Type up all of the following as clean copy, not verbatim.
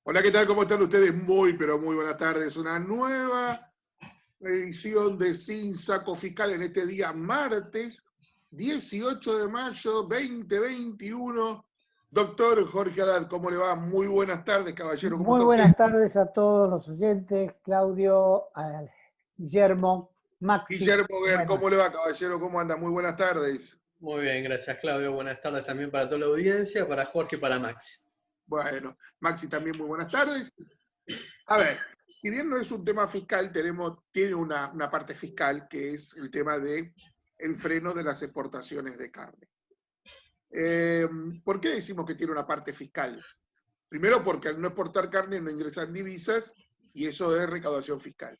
Hola, ¿qué tal? ¿Cómo están ustedes? Muy, pero muy buenas tardes. Una nueva edición de Sin Saco Fiscal en este día martes 18 de mayo 2021. Doctor Jorge Haddad, ¿cómo le va? Muy buenas tardes, caballero. ¿Cómo Muy está usted? buenas tardes a todos los oyentes, Claudio, a Guillermo, Maxi. Guillermo Ver, Bueno, ¿cómo le va, caballero? ¿Cómo anda? Muy buenas tardes. Muy bien, gracias Claudio. Buenas tardes también para toda la audiencia, para Jorge y para Maxi. Bueno, Maxi también muy buenas tardes. A ver, si bien no es un tema fiscal, tiene una parte fiscal que es el tema de el freno de las exportaciones de carne. ¿Por qué decimos que tiene una parte fiscal? Primero porque al no exportar carne no ingresan divisas y eso es recaudación fiscal.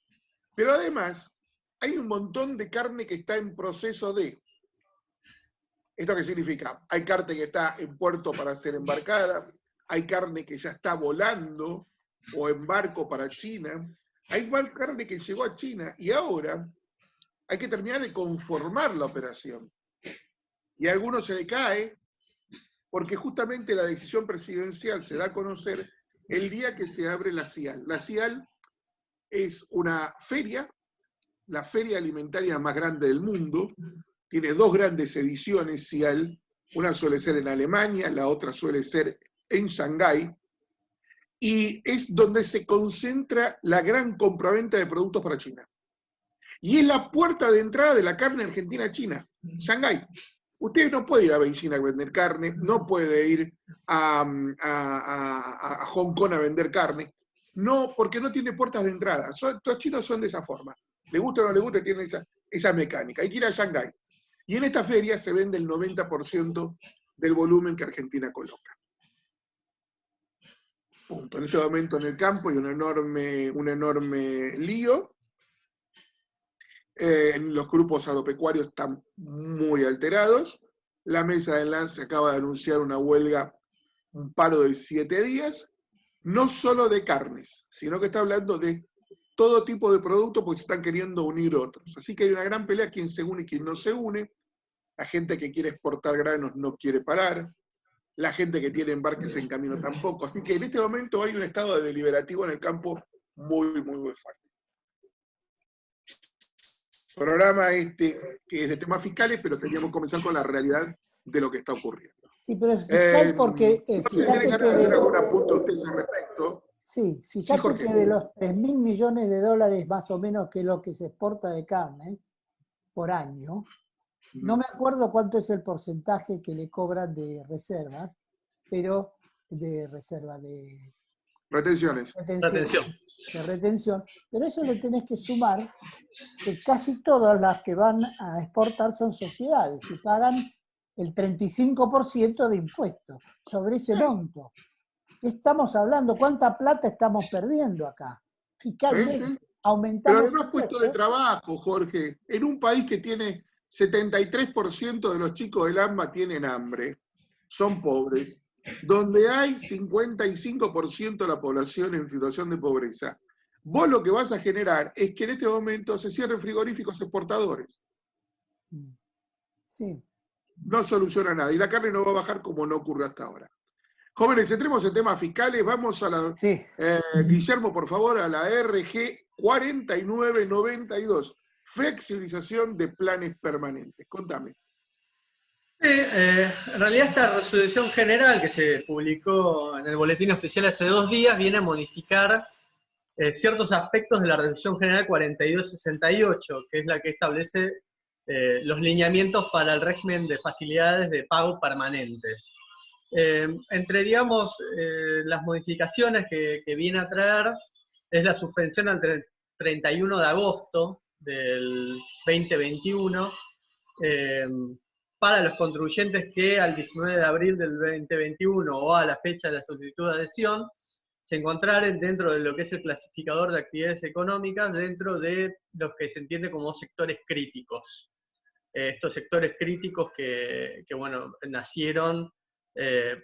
Pero además hay un montón de carne que está en proceso de... ¿Esto qué significa? Hay carne que está en puerto para ser embarcada, hay carne que ya está volando o en barco para China, hay carne que llegó a China y ahora hay que terminar de conformar la operación. Y a algunos se le cae porque justamente la decisión presidencial se da a conocer el día que se abre la CIAL. La CIAL es una feria, la feria alimentaria más grande del mundo, tiene dos grandes ediciones CIAL, una suele ser en Alemania, la otra suele ser en Shanghái, y es donde se concentra la gran compraventa de productos para China. Y es la puerta de entrada de la carne argentina a China, Shanghái. Usted no puede ir a Beijing a vender carne, no puede ir a Hong Kong a vender carne, no, porque no tiene puertas de entrada. Los chinos son de esa forma. Le gusta o no le gusta, tienen esa mecánica. Hay que ir a Shanghái. Y en esta feria se vende el 90% del volumen que Argentina coloca. Punto. En este momento en el campo hay un enorme lío. Los grupos agropecuarios están muy alterados. La mesa de enlace acaba de anunciar una huelga, un paro de 7 días, no solo de carnes, sino que está hablando de todo tipo de productos porque se están queriendo unir otros. Así que hay una gran pelea, quién se une y quién no se une. La gente que quiere exportar granos no quiere parar. La gente que tiene embarques en camino tampoco. Así que en este momento hay un estado de deliberativo en el campo muy fuerte. Programa que es de temas fiscales, pero teníamos que comenzar con la realidad de lo que está ocurriendo. sí, pero es fiscal porque no sé si tienen fíjate ganas de hacer algún apunte ustedes al respecto. sí, Sí, fíjate Jorge. que de los 3.000 millones de dólares más o menos que es lo que se exporta de carne por año, no me acuerdo cuánto es el porcentaje que le cobran de reservas, pero de reserva de Retenciones. retención, pero eso le tenés que sumar que casi todas las que van a exportar son sociedades y pagan el 35% de impuestos sobre ese monto. ¿Qué estamos hablando? ¿Cuánta plata estamos perdiendo acá? Fiscalmente, Pero aumentamos además puesto de impuestos. trabajo, Jorge, en un país que tiene 73% de los chicos del AMBA tienen hambre, son pobres, donde hay 55% de la población en situación de pobreza, vos lo que vas a generar es que en este momento se cierren frigoríficos exportadores. Sí. No soluciona nada. Y la carne no va a bajar como no ocurre hasta ahora. Jóvenes, entremos en temas fiscales. Vamos a la... Sí. Guillermo, por favor, a la RG 4992. Flexibilización de planes permanentes. Contame. Sí, en realidad esta resolución general que se publicó en el boletín oficial hace 2 días viene a modificar ciertos aspectos de la resolución general 4268, que es la que establece los lineamientos para el régimen de facilidades de pago permanentes. Entre, digamos, las modificaciones que viene a traer es la suspensión al 31 de agosto del 2021 para los contribuyentes que al 19 de abril del 2021 o a la fecha de la solicitud de adhesión se encontraren dentro de lo que es el clasificador de actividades económicas, dentro de los que se entiende como sectores críticos. Estos sectores críticos que bueno, nacieron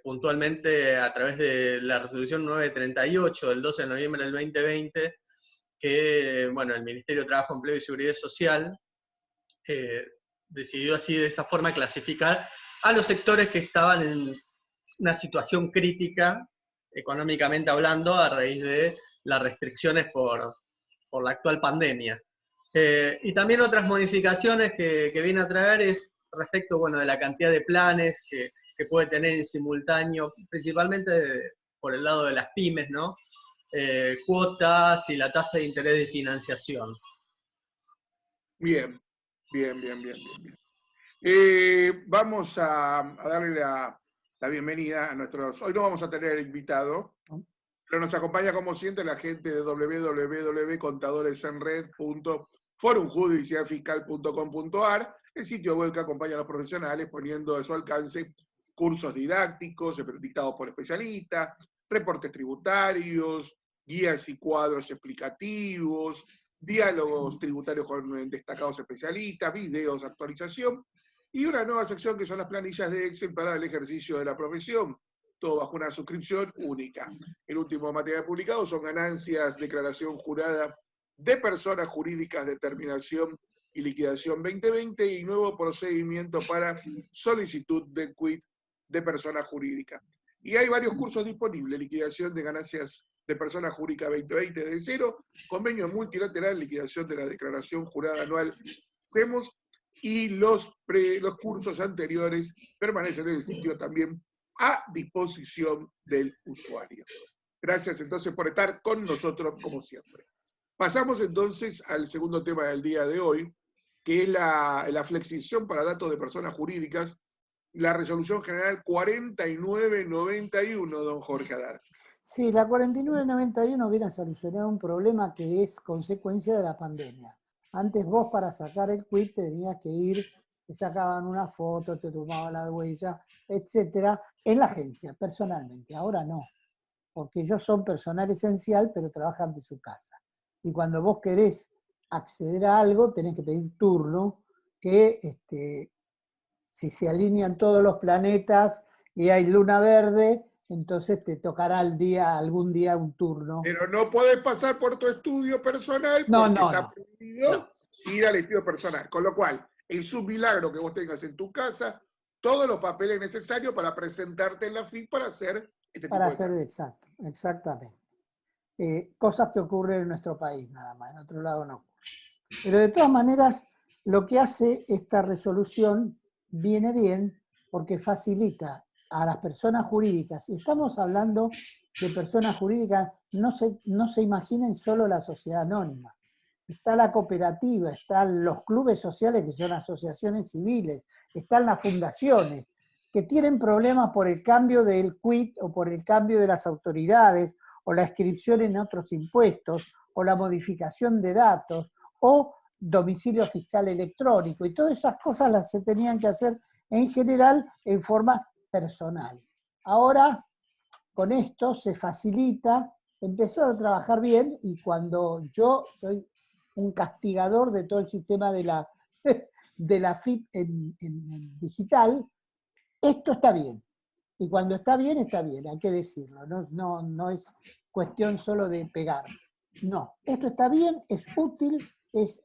puntualmente a través de la resolución 938 del 12 de noviembre del 2020, que bueno, el Ministerio de Trabajo, Empleo y Seguridad Social decidió así de esa forma clasificar a los sectores que estaban en una situación crítica económicamente hablando, a raíz de las restricciones por la actual pandemia. Y también otras modificaciones que viene a traer es respecto, bueno, de la cantidad de planes que puede tener en simultáneo, principalmente por el lado de las pymes, ¿no? Cuotas y la tasa de interés de financiación. Bien, bien, bien, bien, bien. Vamos a darle la bienvenida a nuestros... Hoy no vamos a tener invitado, pero nos acompaña como siempre la gente de www.contadoresenred.forumjudicialfiscal.com.ar, el sitio web que acompaña a los profesionales poniendo a su alcance cursos didácticos dictados por especialistas, reportes tributarios, guías y cuadros explicativos, diálogos tributarios con destacados especialistas, videos de actualización y una nueva sección que son las planillas de Excel para el ejercicio de la profesión, todo bajo una suscripción única. El último material publicado son ganancias, declaración jurada de personas jurídicas, determinación y liquidación 2020 y nuevo procedimiento para solicitud de quit de persona jurídica. Y hay varios cursos disponibles: liquidación de ganancias de persona jurídica 2020 de cero, convenio multilateral, liquidación de la declaración jurada anual CEMOS, y los cursos anteriores permanecen en el sitio también a disposición del usuario. Gracias entonces por estar con nosotros como siempre. Pasamos entonces al segundo tema del día de hoy, que es la flexibilización para datos de personas jurídicas, la resolución general 4991, don Jorge Haddad. Sí, la 4991 viene a solucionar un problema que es consecuencia de la pandemia. Antes vos para sacar el quit tenías que ir, te sacaban una foto, te tomaban la huella, etcétera, en la agencia, personalmente. Ahora no, porque ellos son personal esencial, pero trabajan de su casa. Y cuando vos querés acceder a algo, tenés que pedir turno, que si se alinean todos los planetas y hay luna verde, entonces te tocará algún día un turno. Pero no podés pasar por tu estudio personal porque está prohibido ir al estudio personal. Con lo cual, es un milagro que vos tengas en tu casa todos los papeles necesarios para presentarte en la FIP para hacer este tipo de cosas. Exacto, exactamente. Cosas que ocurren en nuestro país nada más, en otro lado no ocurre. Pero de todas maneras, lo que hace esta resolución viene bien porque facilita a las personas jurídicas, y estamos hablando de personas jurídicas, no se imaginen solo la sociedad anónima. Está la cooperativa, están los clubes sociales que son asociaciones civiles, están las fundaciones que tienen problemas por el cambio del quit o por el cambio de las autoridades o la inscripción en otros impuestos o la modificación de datos o domicilio fiscal electrónico, y todas esas cosas se tenían que hacer en general en forma personal. Ahora, con esto se facilita, empezó a trabajar bien, y cuando yo soy un castigador de todo el sistema de la FIP en digital, esto está bien. Y cuando está bien, hay que decirlo. No es cuestión solo de pegar. No, esto está bien, es útil, es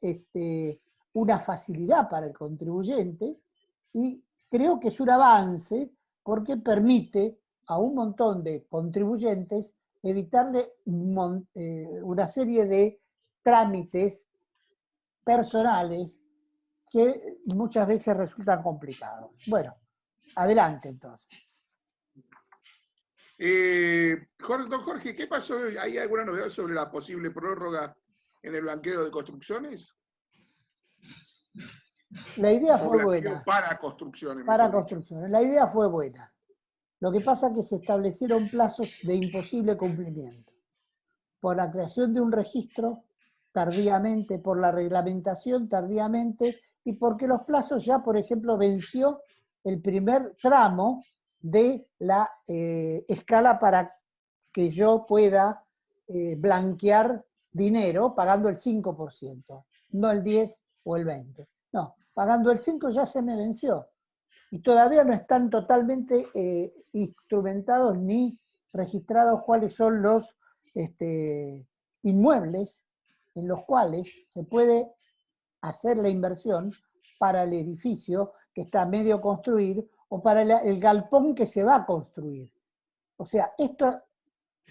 una facilidad para el contribuyente, y creo que es un avance porque permite a un montón de contribuyentes evitarle una serie de trámites personales que muchas veces resultan complicados. Bueno, adelante entonces. Don Jorge, ¿qué pasó? ¿Hay alguna novedad sobre la posible prórroga en el blanqueo de construcciones? La idea fue buena. Para construcciones. Para construcciones. La idea fue buena. Lo que pasa es que se establecieron plazos de imposible cumplimiento. Por la creación de un registro tardíamente, por la reglamentación tardíamente, y porque los plazos ya, por ejemplo, venció el primer tramo de la escala para que yo pueda blanquear dinero pagando el 5%, no el 10 o el 20. No, pagando el 5 ya se me venció. Y todavía no están totalmente instrumentados ni registrados cuáles son los inmuebles en los cuales se puede hacer la inversión para el edificio que está a medio construir o para el galpón que se va a construir. O sea, esto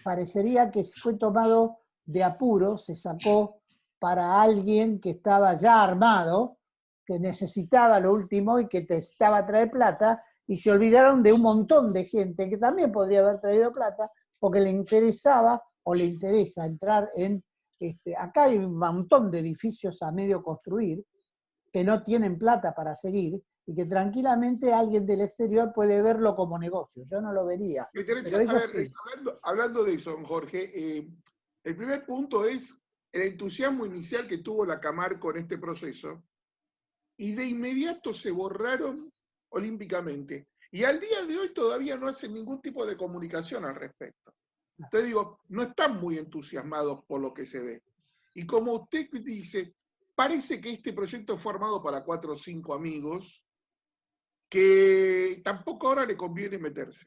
parecería que fue tomado de apuro, se sacó para alguien que estaba ya armado, que necesitaba lo último y que necesitaba traer plata, y se olvidaron de un montón de gente que también podría haber traído plata, porque le interesaba o le interesa entrar en... acá hay un montón de edificios a medio construir que no tienen plata para seguir y que tranquilamente alguien del exterior puede verlo como negocio. Yo no lo vería. Me interesa, Pero ellos a ver, sí. hablando de eso, don Jorge, el primer punto es el entusiasmo inicial que tuvo la Camar con este proceso, y de inmediato se borraron olímpicamente. Y al día de hoy todavía no hacen ningún tipo de comunicación al respecto. Entonces digo, no están muy entusiasmados por lo que se ve. Y como usted dice, parece que este proyecto fue armado para 4 o 5 amigos, que tampoco ahora le conviene meterse.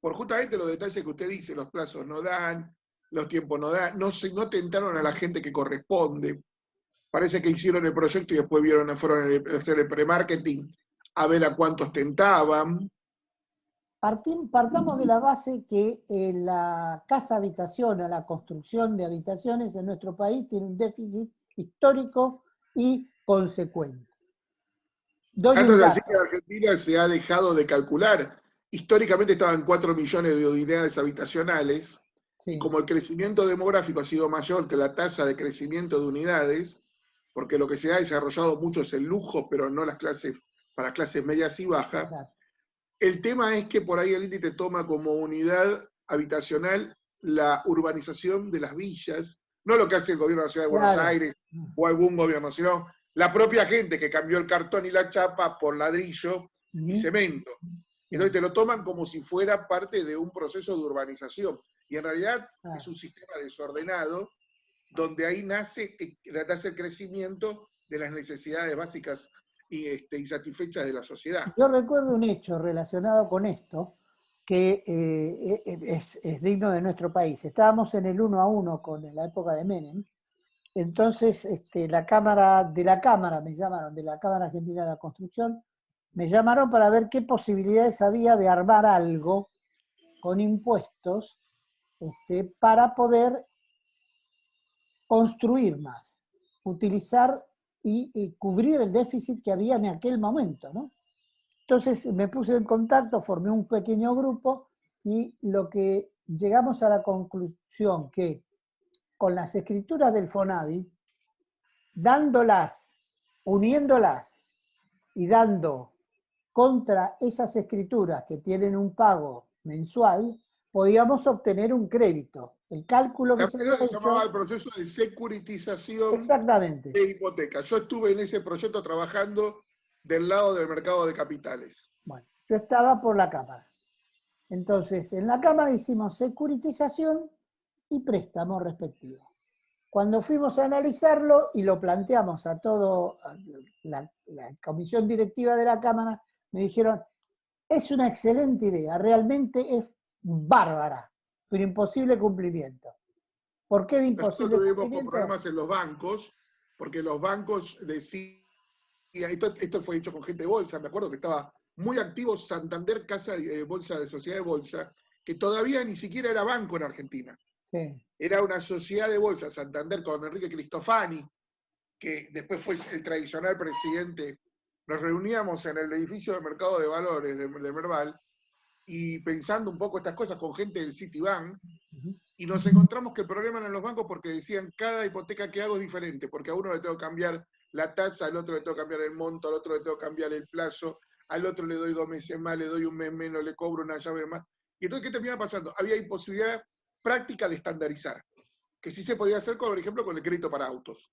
Por justamente los detalles que usted dice, los plazos no dan, los tiempos no dan, no tentaron a la gente que corresponde. Parece que hicieron el proyecto y después fueron a hacer el pre-marketing a ver a cuántos tentaban. Partamos de la base que la casa habitación o la construcción de habitaciones en nuestro país tiene un déficit histórico y consecuente. Doy Tanto un es así que en dato. Argentina se ha dejado de calcular. Históricamente estaban 4 millones de unidades habitacionales, y Sí, como el crecimiento demográfico ha sido mayor que la tasa de crecimiento de unidades, porque lo que se ha desarrollado mucho es el lujo, pero no las clases, para clases medias y bajas, claro. el tema es que por ahí el índice toma como unidad habitacional la urbanización de las villas, no lo que hace el gobierno de la Ciudad de Buenos Claro. Aires o algún gobierno, sino la propia gente que cambió el cartón y la chapa por ladrillo y cemento. Entonces te lo toman como si fuera parte de un proceso de urbanización. Y en realidad es un sistema desordenado donde ahí nace el crecimiento de las necesidades básicas y satisfechas de la sociedad. Yo recuerdo un hecho relacionado con esto que es digno de nuestro país. Estábamos en el 1-1 con la época de Menem. Entonces, de la Cámara me llamaron, de la Cámara Argentina de la Construcción, me llamaron para ver qué posibilidades había de armar algo con impuestos para poder construir más, utilizar y cubrir el déficit que había en aquel momento, ¿no? Entonces me puse en contacto, formé un pequeño grupo y lo que llegamos a la conclusión que con las escrituras del FONAVI, dándolas, uniéndolas y dando contra esas escrituras que tienen un pago mensual, podíamos obtener un crédito. El cálculo que se había Se llamaba hecho... el proceso de securitización Exactamente. de hipotecas. Yo estuve en ese proyecto trabajando del lado del mercado de capitales. Bueno, yo estaba por la Cámara. Entonces, en la Cámara hicimos securitización y préstamo respectivo. Cuando fuimos a analizarlo y lo planteamos a todo la comisión directiva de la Cámara, me dijeron, es una excelente idea, realmente es bárbara, pero imposible cumplimiento. ¿Por qué de Nosotros imposible tuvimos cumplimiento? problemas en los bancos, porque los bancos decían, esto fue hecho con gente de bolsa, me acuerdo que estaba muy activo Santander, Casa de Bolsa de Sociedad de Bolsa, que todavía ni siquiera era banco en Argentina. Sí. Era una sociedad de bolsa, Santander, con Enrique Cristofani, que después fue el tradicional presidente. Nos reuníamos en el edificio de mercado de valores de Merval y pensando un poco estas cosas con gente del Citibank, y nos encontramos que el problema eran los bancos porque decían cada hipoteca que hago es diferente, porque a uno le tengo que cambiar la tasa, al otro le tengo que cambiar el monto, al otro le tengo que cambiar el plazo, al otro le doy 2 meses más, le doy un mes menos, le cobro una llave más. Y entonces, ¿qué terminaba pasando? Había imposibilidad práctica de estandarizar, que sí se podía hacer, por ejemplo, con el crédito para autos,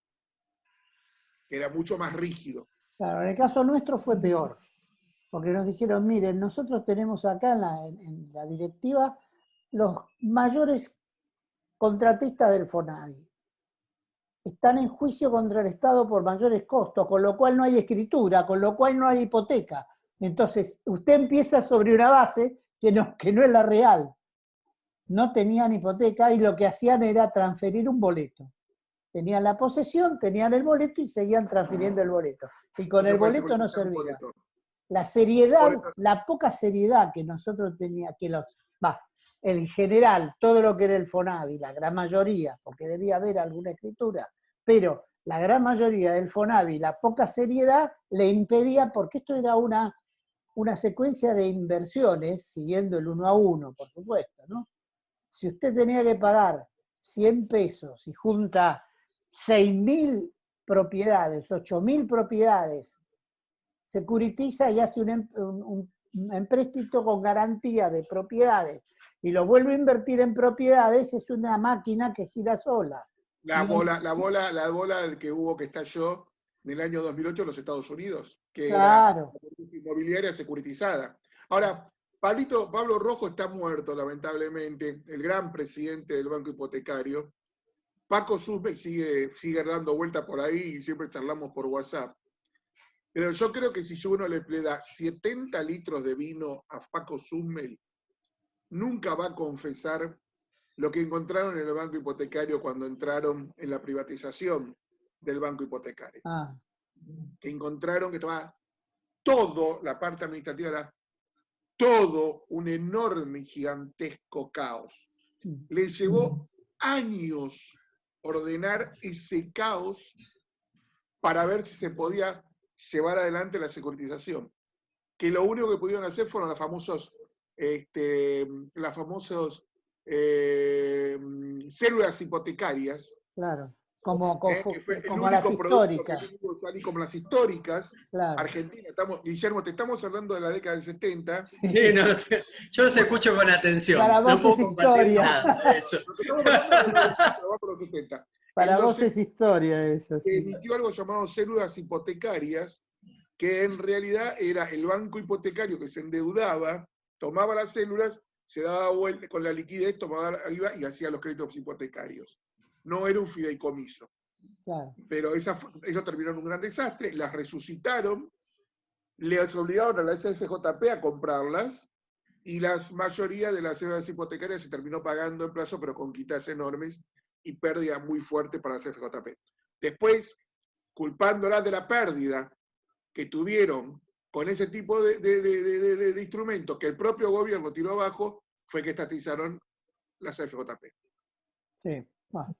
que era mucho más rígido. Claro, en el caso nuestro fue peor, porque nos dijeron, miren, nosotros tenemos acá en la directiva los mayores contratistas del FONAVI. Están en juicio contra el Estado por mayores costos, con lo cual no hay escritura, con lo cual no hay hipoteca. Entonces, usted empieza sobre una base que no es la real. No tenían hipoteca y lo que hacían era transferir un boleto. Tenían la posesión, tenían el boleto y seguían transfiriendo el boleto. Y con el boleto no servía. La seriedad, la poca seriedad que nosotros teníamos, en general, todo lo que era el FONAVI, la gran mayoría, porque debía haber alguna escritura, pero la gran mayoría del FONAVI, la poca seriedad, le impedía, porque esto era una secuencia de inversiones, siguiendo el 1 a 1, por supuesto, ¿no? Si usted tenía que pagar 100 pesos y junta 6.000 propiedades, 8.000 propiedades, securitiza y hace un empréstito con garantía de propiedades y lo vuelve a invertir en propiedades, es una máquina que gira sola. La bola que hubo, que estalló en el año 2008 en los Estados Unidos, que claro, era la inmobiliaria securitizada. Ahora, Pablo Rojo está muerto, lamentablemente, el gran presidente del Banco Hipotecario. Paco Summel sigue dando vueltas por ahí y siempre charlamos por WhatsApp. Pero yo creo que si uno le da 70 litros de vino a Paco Summel, nunca va a confesar lo que encontraron en el Banco Hipotecario cuando entraron en la privatización del Banco Hipotecario. Que encontraron que estaba todo, la parte administrativa era todo un enorme, gigantesco caos. Le llevó años ordenar ese caos para ver si se podía llevar adelante la securitización. Que lo único que pudieron hacer fueron las famosas células hipotecarias. Claro, como como las históricas. Como las históricas. Claro. Argentina, Guillermo, te estamos hablando de la década del 70. Sí, no, yo los escucho con atención. Para vos es historia. Para vos es historia eso. Sí. Emitió algo llamado células hipotecarias, que en realidad era el banco hipotecario que se endeudaba, tomaba las células, se daba vuelta con la liquidez, tomaba IVA y hacía los créditos hipotecarios. No era un fideicomiso. Claro. Pero eso terminó en un gran desastre, las resucitaron, les obligaron a la CFJP a comprarlas, y la mayoría de las células hipotecarias se terminó pagando en plazo, pero con quitas enormes y pérdida muy fuerte para la CFJP. Después, culpándolas de la pérdida que tuvieron con ese tipo de instrumentos que el propio gobierno tiró abajo, fue que estatizaron la CFJP. Sí, bueno.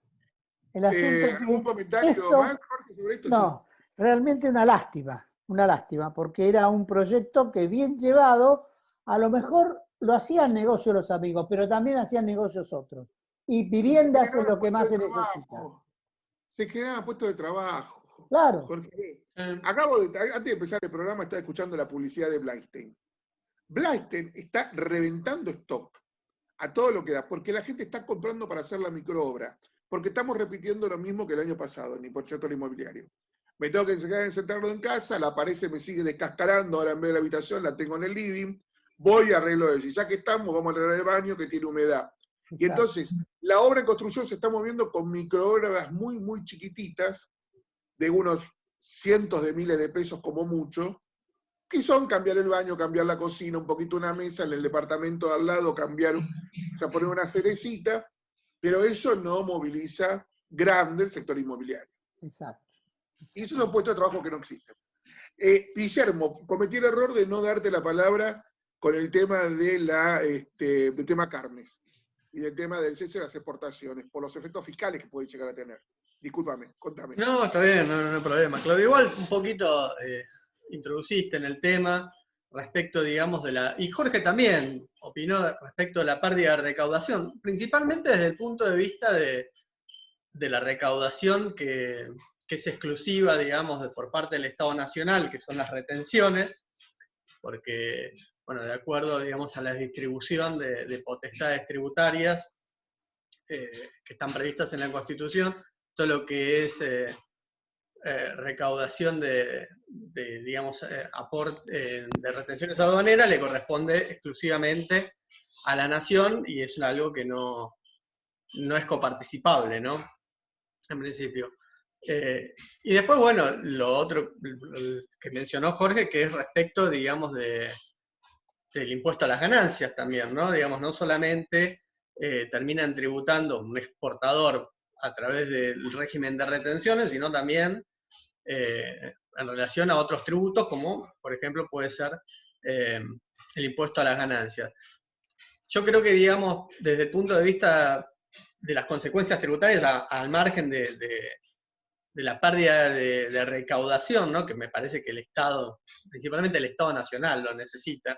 El asunto ¿Algún comentario más, Jorge, sobre esto? No, sí. Realmente una lástima, porque era un proyecto que bien llevado, a lo mejor lo hacían negocio los amigos, pero también hacían negocios otros. Y viviendas es lo que más se necesita. Se generaban puestos de trabajo. Claro. Jorge, antes de empezar el programa, estaba escuchando la publicidad de Blackstone. Blackstone está reventando stock a todo lo que da, porque la gente está comprando para hacer la microobra, porque estamos repitiendo lo mismo que el año pasado en el sector inmobiliario. Me tengo que sentarlo en casa, la pared se me sigue descascarando, ahora en vez de la habitación la tengo en el living, voy y arreglo eso. Y ya que estamos, vamos a arreglar el baño que tiene humedad. Y entonces, la obra en construcción se está moviendo con microobras muy, muy chiquititas, de unos cientos de miles de pesos como mucho, que son cambiar el baño, cambiar la cocina, un poquito una mesa, en el departamento de al lado cambiar, o sea, poner una cerecita, pero eso no moviliza grande el sector inmobiliario. Exacto. Y esos son puestos de trabajo que no existen. Guillermo, cometí el error de no darte la palabra con el tema del tema carnes y del tema del cese de las exportaciones, por los efectos fiscales que pueden llegar a tener. Discúlpame, contame. No, está bien, no hay problema. Claudio, igual un poquito introduciste en el tema respecto, digamos, y Jorge también opinó respecto de la pérdida de recaudación, principalmente desde el punto de vista de la recaudación que es exclusiva, digamos, por parte del Estado Nacional, que son las retenciones, porque, bueno, de acuerdo, digamos, a la distribución de potestades tributarias que están previstas en la Constitución, todo lo que es recaudación digamos, aporte de retenciones aduaneras le corresponde exclusivamente a la Nación y es algo que no es coparticipable, ¿no? En principio. Y después, bueno, lo otro que mencionó Jorge, que es respecto, digamos, del impuesto a las ganancias también, ¿no? Digamos, no solamente terminan tributando un exportador a través del régimen de retenciones, sino también en relación a otros tributos, como por ejemplo puede ser el impuesto a las ganancias. yo creo que, digamos, desde el punto de vista de las consecuencias tributarias, al margen de la pérdida de recaudación, ¿no? Que me parece que el Estado, principalmente el Estado Nacional, lo necesita,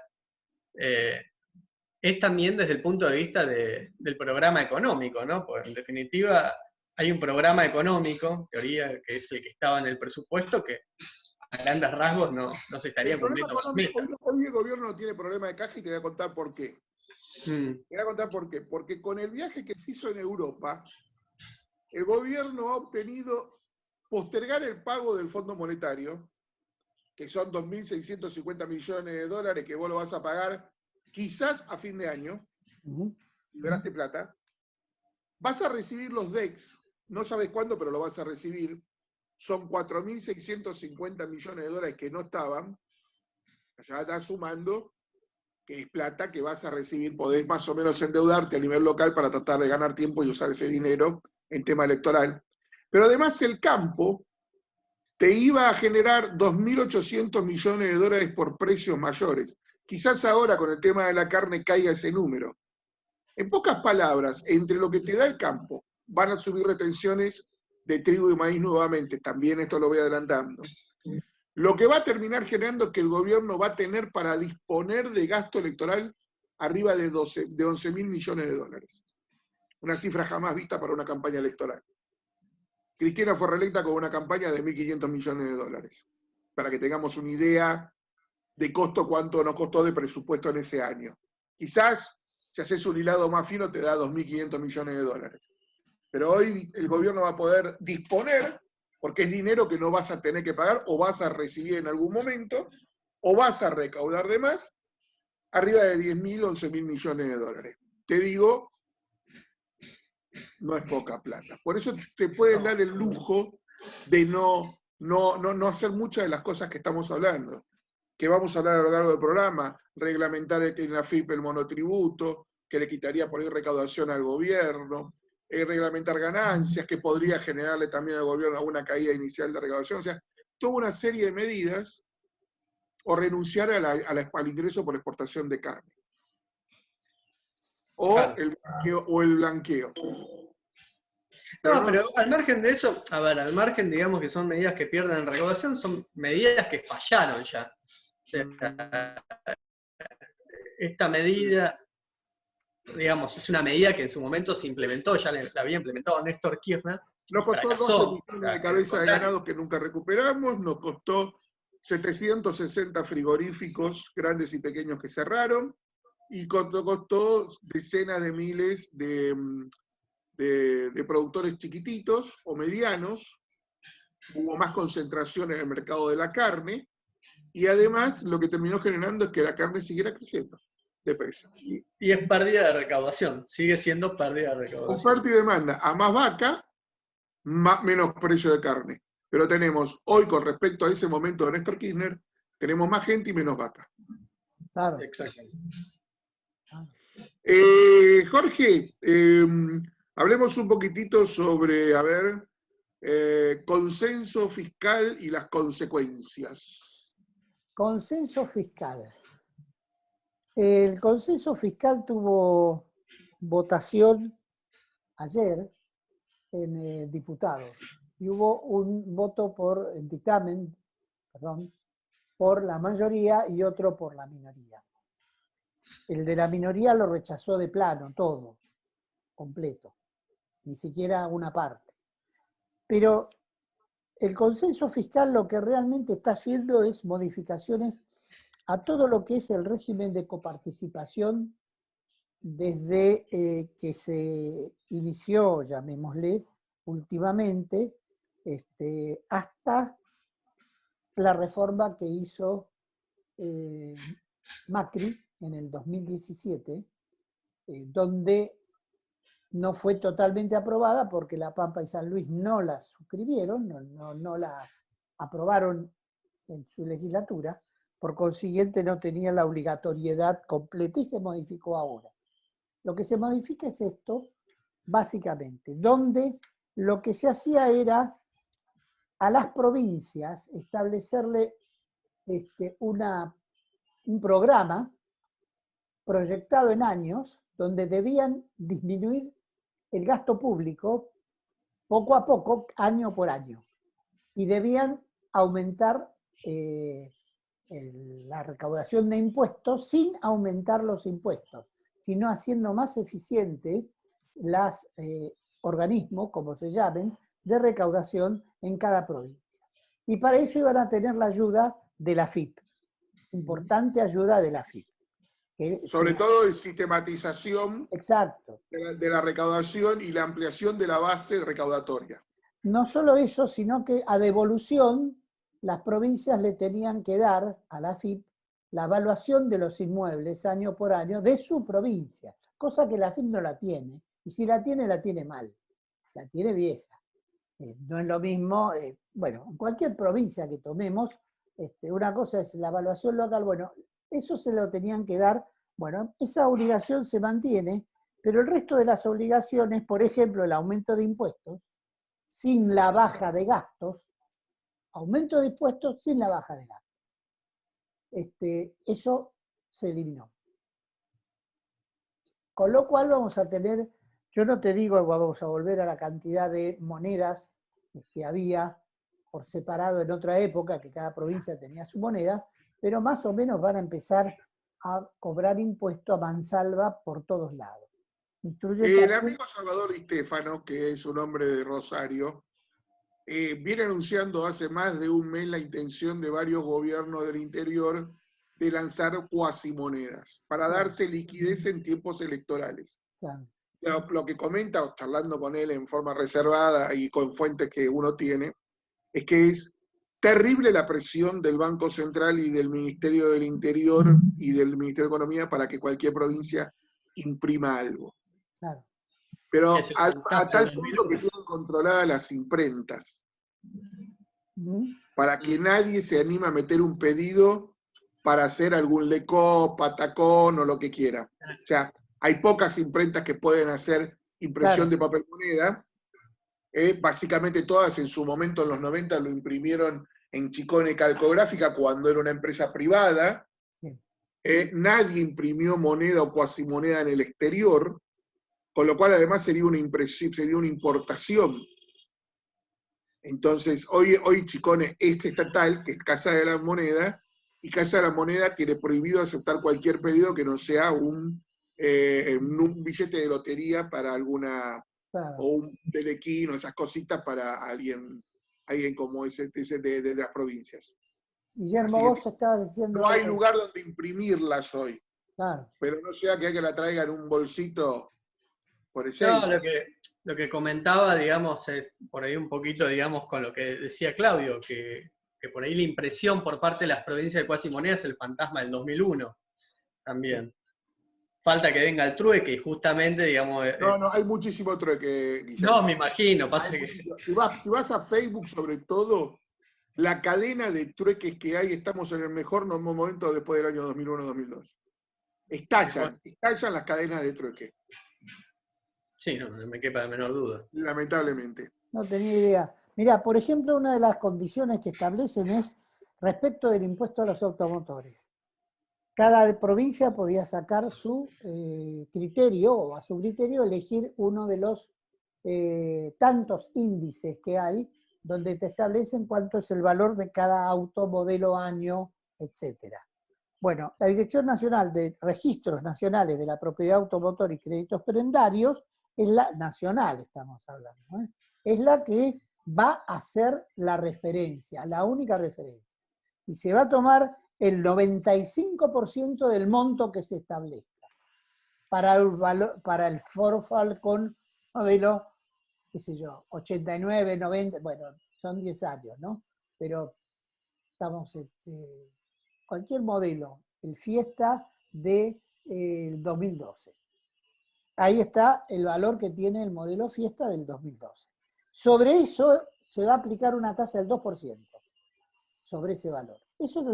es también desde el punto de vista del programa económico, ¿no? Pues en definitiva hay un programa económico, en teoría, que es el que estaba en el presupuesto, que a grandes rasgos no se estaría El problema cumpliendo con las económico, metas. hoy el gobierno no tiene problema de caja y te voy a contar por qué. Mm. Te voy a contar por qué. Porque con el viaje que se hizo en Europa, el gobierno ha obtenido postergar el pago del Fondo Monetario, que son 2.650 millones de dólares que vos lo vas a pagar quizás a fin de año, liberaste plata, vas a recibir los DEX, no sabes cuándo, pero lo vas a recibir, son 4.650 millones de dólares que no estaban, ya estás sumando, que es plata que vas a recibir, podés más o menos endeudarte a nivel local para tratar de ganar tiempo y usar ese dinero en tema electoral. Pero además el campo te iba a generar 2.800 millones de dólares por precios mayores. Quizás ahora con el tema de la carne caiga ese número. En pocas palabras, entre lo que te da el campo, van a subir retenciones de trigo y maíz nuevamente, también esto lo voy adelantando. Lo que va a terminar generando que el gobierno va a tener para disponer de gasto electoral arriba de 11.000 millones de dólares. Una cifra jamás vista para una campaña electoral. Cristina fue reelecta con una campaña de 1.500 millones de dólares. Para que tengamos una idea de costo, cuánto nos costó de presupuesto en ese año. Quizás, si haces un hilado más fino, te da 2.500 millones de dólares. Pero hoy el gobierno va a poder disponer, porque es dinero que no vas a tener que pagar, o vas a recibir en algún momento, o vas a recaudar de más, arriba de 10.000, 11.000 millones de dólares. Te digo, no es poca plata. Por eso te pueden dar el lujo de no hacer muchas de las cosas que estamos hablando, que vamos a hablar a lo largo del programa, reglamentar en la FIP el monotributo, que le quitaría por ahí recaudación al gobierno, reglamentar ganancias, que podría generarle también al gobierno alguna caída inicial de recaudación, o sea, toda una serie de medidas, o renunciar al ingreso por exportación de carne. O, Claro. el blanqueo. No, pero al margen de eso, a ver, al margen, digamos que son medidas que pierden recaudación, son medidas que fallaron ya. O sea, esta medida, digamos, es una medida que en su momento se implementó, ya la había implementado Néstor Kirchner. Nos costó 12 millones de cabezas de ganado que nunca recuperamos, nos costó 760 frigoríficos grandes y pequeños que cerraron, y costó decenas de miles de productores chiquititos o medianos. Hubo más concentración en el mercado de la carne, y además lo que terminó generando es que la carne siguiera creciendo de precio. Y es pérdida de recaudación, sigue siendo pérdida de recaudación. Oferta y demanda, a más vaca, menos precio de carne. Pero tenemos, hoy con respecto a ese momento de Néstor Kirchner, tenemos más gente y menos vaca. Claro. Exactamente. Jorge, hablemos un poquitito sobre, a ver, consenso fiscal y las consecuencias. Consenso fiscal. El consenso fiscal tuvo votación ayer en diputados y hubo un voto por dictamen, por la mayoría y otro por la minoría. El de la minoría lo rechazó de plano, todo, completo, ni siquiera una parte. Pero el consenso fiscal lo que realmente está haciendo es modificaciones a todo lo que es el régimen de coparticipación desde que se inició, llamémosle, últimamente, hasta la reforma que hizo Macri en el 2017, donde no fue totalmente aprobada porque La Pampa y San Luis no la suscribieron, no la aprobaron en su legislatura, por consiguiente no tenía la obligatoriedad completa y se modificó ahora. Lo que se modifica es esto, básicamente, donde lo que se hacía era a las provincias establecerle un programa proyectado en años donde debían disminuir el gasto público poco a poco, año por año, y debían aumentar la recaudación de impuestos sin aumentar los impuestos, sino haciendo más eficiente los organismos, como se llamen, de recaudación en cada provincia. Y para eso iban a tener la ayuda de la AFIP, importante ayuda de la AFIP. Sobre todo en sistematización Exacto. de la recaudación y la ampliación de la base recaudatoria. No solo eso, sino que a devolución las provincias le tenían que dar a la AFIP la evaluación de los inmuebles año por año de su provincia, cosa que la AFIP no la tiene, y si la tiene mal, la tiene vieja. No es lo mismo, bueno, en cualquier provincia que tomemos, una cosa es la evaluación local, bueno, eso se lo tenían que dar, bueno, esa obligación se mantiene, pero el resto de las obligaciones, por ejemplo, el aumento de impuestos, sin la baja de gastos, aumento de impuestos sin la baja de gastos. Eso se eliminó. Con lo cual vamos a tener, yo no te digo, vamos a volver a la cantidad de monedas que había por separado en otra época, que cada provincia tenía su moneda, pero más o menos van a empezar a cobrar impuesto a mansalva por todos lados. El amigo Salvador Di Stefano, que es un hombre de Rosario, viene anunciando hace más de un mes la intención de varios gobiernos del interior de lanzar cuasimonedas para darse liquidez en tiempos electorales. Claro. Lo que comenta, charlando con él en forma reservada y con fuentes que uno tiene, es que es terrible la presión del Banco Central y del Ministerio del Interior y del Ministerio de Economía para que cualquier provincia imprima algo. Claro. Pero a tal punto que tienen controladas las imprentas, para que nadie se anime a meter un pedido para hacer algún lecó, patacón o lo que quiera. O sea, hay pocas imprentas que pueden hacer impresión de papel moneda. Básicamente todas en su momento, en los 90, lo imprimieron en Chicone Calcográfica cuando era una empresa privada. Nadie imprimió moneda o cuasimoneda en el exterior, con lo cual además sería una impresión, sería una importación. Entonces, hoy Chicone es estatal, que es Casa de la Moneda, y Casa de la Moneda tiene prohibido aceptar cualquier pedido que no sea un billete de lotería para alguna, claro, o un telequín o esas cositas para alguien como ese de las provincias. Guillermo, vos estabas diciendo... No hay lugar donde imprimirlas hoy. Claro. Pero no sea que la traiga en un bolsito por ese. No, lo que comentaba, digamos, es por ahí un poquito, digamos, con lo que decía Claudio, que por ahí la impresión por parte de las provincias de cuasimonedas es el fantasma del 2001 también. Falta que venga el trueque y justamente, digamos... No, hay muchísimo trueque, Guillermo. No, me imagino, pasa que... Si vas a Facebook, sobre todo, la cadena de trueques que hay, estamos en el mejor momento después del año 2001-2002. Estallan las cadenas de trueque. Sí, no me quepa la menor duda. Lamentablemente. No tenía idea. Mirá, por ejemplo, una de las condiciones que establecen es respecto del impuesto a los automotores. Cada provincia podía sacar su criterio, o a su criterio elegir uno de los tantos índices que hay, donde te establecen cuánto es el valor de cada auto, modelo, año, etc. Bueno, la Dirección Nacional de Registros Nacionales de la Propiedad Automotor y Créditos Prendarios, es la nacional, estamos hablando, es la que va a ser la referencia, la única referencia. Y se va a tomar el 95% del monto que se establezca para el Ford Falcon modelo, qué sé yo, 89, 90, bueno, son 10 años, ¿no? Pero estamos, cualquier modelo, el Fiesta de 2012. Ahí está el valor que tiene el modelo Fiesta del 2012. Sobre eso se va a aplicar una tasa del 2%, sobre ese valor. Eso es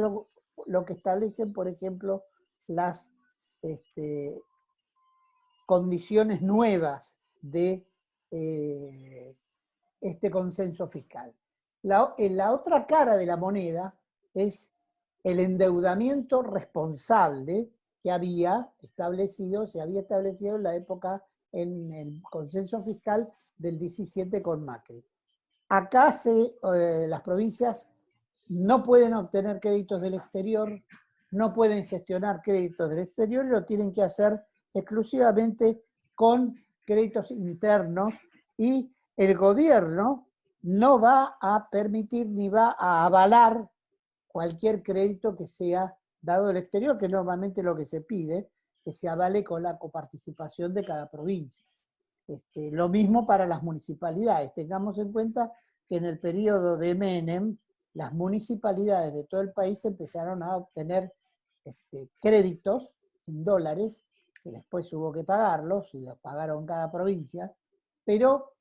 lo que establecen, por ejemplo, las condiciones nuevas de este consenso fiscal. La otra cara de la moneda es el endeudamiento responsable que había establecido, se había establecido en la época, en el consenso fiscal del 17 con Macri. Acá las provincias no pueden obtener créditos del exterior, no pueden gestionar créditos del exterior, lo tienen que hacer exclusivamente con créditos internos, y el gobierno no va a permitir ni va a avalar cualquier crédito que sea dado del exterior, que normalmente lo que se pide, que se avale con la coparticipación de cada provincia. Lo mismo para las municipalidades. Tengamos en cuenta que en el periodo de Menem, las municipalidades de todo el país empezaron a obtener créditos en dólares, que después hubo que pagarlos, y los pagaron cada provincia, pero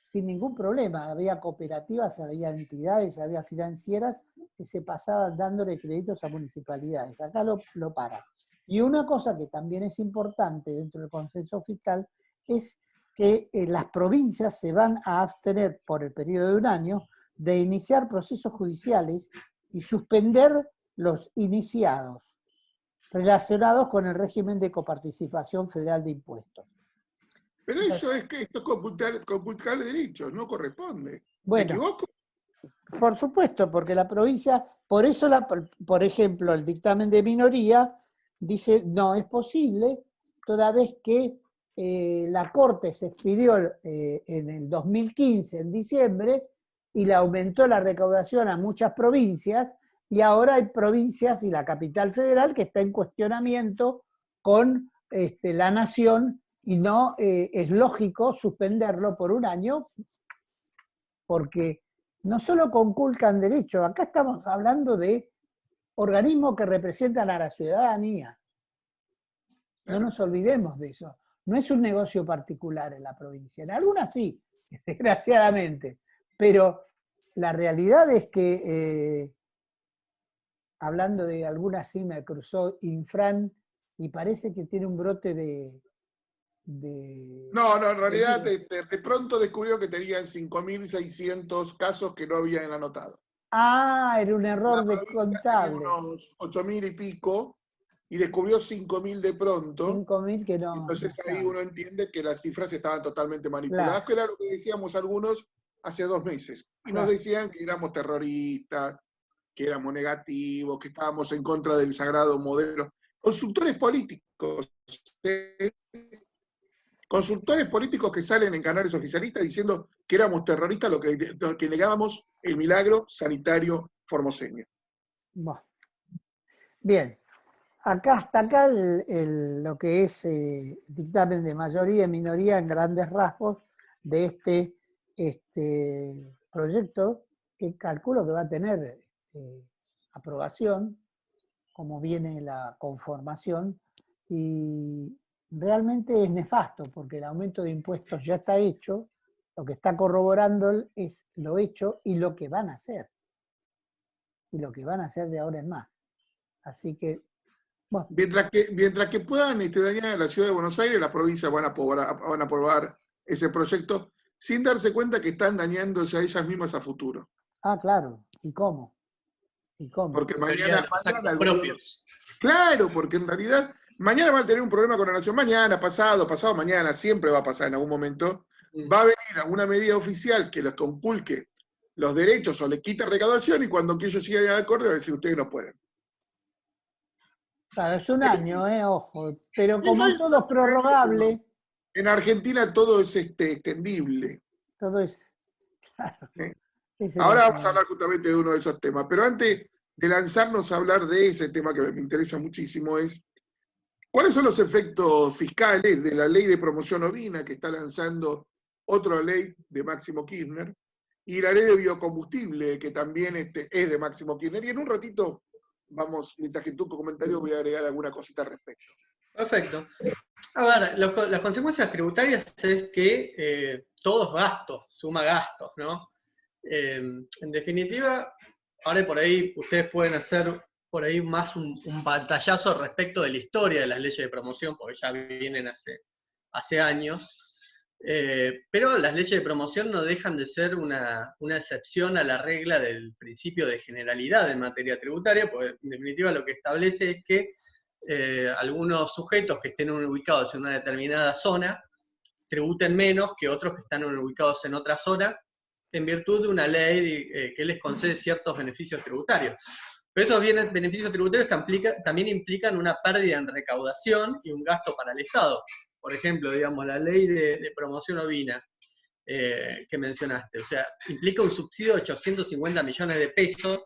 sin ningún problema. Había cooperativas, había entidades, había financieras que se pasaban dándole créditos a municipalidades. Acá lo para. Y una cosa que también es importante dentro del consenso fiscal es que las provincias se van a abstener por el periodo de un año de iniciar procesos judiciales y suspender los iniciados relacionados con el régimen de coparticipación federal de impuestos. Pero eso es que esto es compulcar derechos, no corresponde. Bueno, ¿Me equivoco? por supuesto, porque la provincia, por eso, por ejemplo, el dictamen de minoría dice no es posible, toda vez que la Corte se expidió en el 2015, en diciembre, y le aumentó la recaudación a muchas provincias, y ahora hay provincias y la capital federal que está en cuestionamiento con la nación, y no es lógico suspenderlo por un año, porque no solo conculcan derechos, acá estamos hablando de organismos que representan a la ciudadanía. No nos olvidemos de eso. No es un negocio particular en la provincia. En algunas sí, desgraciadamente. Pero la realidad es que, hablando de algunas, sí me cruzó Infran, y parece que tiene un brote de... No, en realidad de pronto descubrió que tenían 5.600 casos que no habían anotado. Ah, era un error de Tenía contable. unos 8.000 y pico, y descubrió 5.000 de pronto. 5.000 que no. Entonces ahí claro. uno entiende que las cifras estaban totalmente manipuladas, Claro. que era lo que decíamos algunos hace 2 meses. Y nos Claro. decían que éramos terroristas, que éramos negativos, que estábamos en contra del sagrado modelo. Consultores políticos, consultores políticos que salen en canales oficialistas diciendo que éramos terroristas, lo que negábamos el milagro sanitario formoseño. Bueno. Bien. Hasta acá lo que es dictamen de mayoría y minoría en grandes rasgos de este proyecto, que calculo que va a tener aprobación, como viene la conformación, y realmente es nefasto, porque el aumento de impuestos ya está hecho, lo que está corroborando es lo hecho y lo que van a hacer. Y lo que van a hacer de ahora en más. Así que, bueno. Mientras que puedan dañar a la ciudad de Buenos Aires, las provincias van a aprobar ese proyecto sin darse cuenta que están dañándose a ellas mismas a futuro. Ah, claro. ¿Y cómo? ¿Y cómo? Porque mañana propios. Claro, porque en realidad mañana van a tener un problema con la nación. Mañana, pasado mañana, siempre va a pasar en algún momento. Va a venir alguna medida oficial que les conculque los derechos o les quita recaudación, y cuando ellos sigan al acorde van a decir ustedes no pueden. Claro, es un año, ojo, pero como todo es prorrogable. En Argentina todo es extendible. Todo es. Claro. Ahora vamos a hablar justamente de uno de esos temas, pero antes de lanzarnos a hablar de ese tema que me interesa muchísimo, es ¿cuáles son los efectos fiscales de la ley de promoción ovina que está lanzando otra ley de Máximo Kirchner, y la ley de biocombustible que también es de Máximo Kirchner? Y en un ratito vamos, mientras que tu comentario, voy a agregar alguna cosita al respecto. Perfecto. A ver, las consecuencias tributarias es que todo es gasto, suma gastos, ¿no? En definitiva, ahora por ahí ustedes pueden hacer por ahí más un pantallazo respecto de la historia de las leyes de promoción, porque ya vienen hace años. Pero las leyes de promoción no dejan de ser una excepción a la regla del principio de generalidad en materia tributaria, porque en definitiva lo que establece es que algunos sujetos que estén ubicados en una determinada zona tributen menos que otros que están ubicados en otra zona, en virtud de una ley que les concede ciertos beneficios tributarios. Pero estos beneficios tributarios también implican una pérdida en recaudación y un gasto para el Estado. Por ejemplo, digamos, la ley de promoción ovina que mencionaste. O sea, implica un subsidio de 850 millones de pesos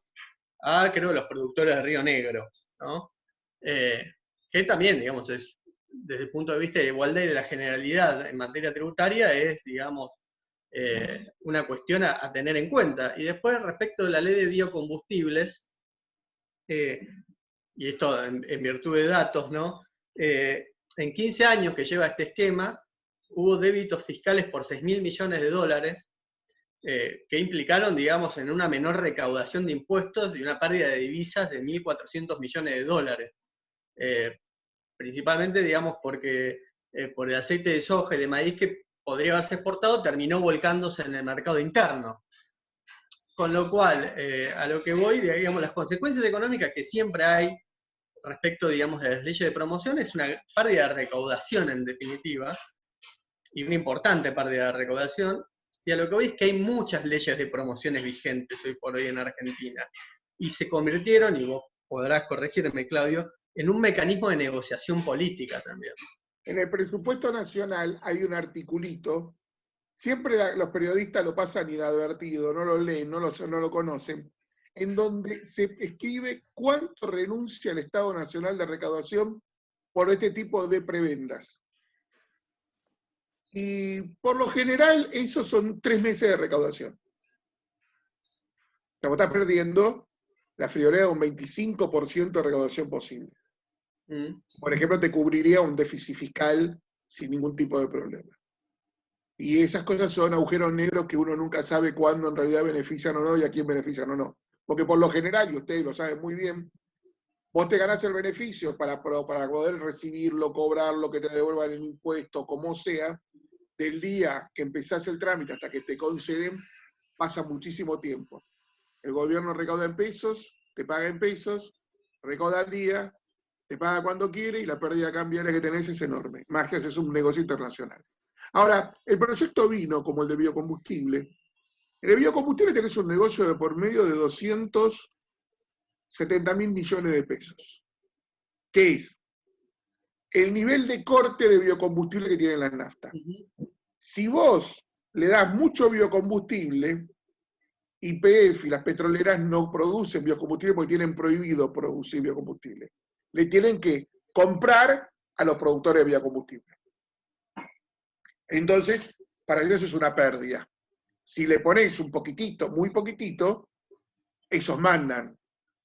a, creo, los productores de Río Negro, ¿no? Que también, digamos, es, desde el punto de vista de igualdad y de la generalidad en materia tributaria, es, digamos, una cuestión a tener en cuenta. Y después, respecto de la ley de biocombustibles, y esto en virtud de datos, ¿no? En 15 años que lleva este esquema, hubo débitos fiscales por 6.000 millones de dólares, que implicaron, digamos, en una menor recaudación de impuestos y una pérdida de divisas de 1.400 millones de dólares. Principalmente, digamos, porque por el aceite de soja y de maíz que podría haberse exportado, terminó volcándose en el mercado interno. Con lo cual, a lo que voy, digamos, las consecuencias económicas que siempre hay respecto, digamos, de las leyes de promoción es una pérdida de recaudación, en definitiva, y una importante pérdida de recaudación. Y a lo que voy es que hay muchas leyes de promociones vigentes hoy por hoy en Argentina. Y se convirtieron, y vos podrás corregirme, Claudio, en un mecanismo de negociación política también. En el presupuesto nacional hay un articulito, siempre los periodistas lo pasan inadvertido, no lo leen, no lo conocen, en donde se escribe cuánto renuncia el Estado Nacional de Recaudación por este tipo de prebendas. Y por lo general, esos son 3 meses de recaudación. O sea, vos estás perdiendo la friolera de un 25% de recaudación posible. Por ejemplo, te cubriría un déficit fiscal sin ningún tipo de problema. Y esas cosas son agujeros negros que uno nunca sabe cuándo en realidad benefician o no y a quién benefician o no. Porque por lo general, y ustedes lo saben muy bien, vos te ganás el beneficio para poder recibirlo, cobrarlo, que te devuelvan el impuesto, como sea, del día que empezás el trámite hasta que te conceden, pasa muchísimo tiempo. El gobierno recauda en pesos, te paga en pesos, recauda al día, te paga cuando quiere y la pérdida cambiaria que tenés es enorme. Más que haces un negocio internacional. Ahora, el proyecto vino como el de biocombustible. En el biocombustible tenés un negocio de por medio de 270.000 millones de pesos. ¿Qué es? El nivel de corte de biocombustible que tiene la nafta. Si vos le das mucho biocombustible, YPF y las petroleras no producen biocombustible porque tienen prohibido producir biocombustible. Le tienen que comprar a los productores de biocombustible. Entonces, para ellos es una pérdida. Si le ponéis un poquitito, muy poquitito, ellos mandan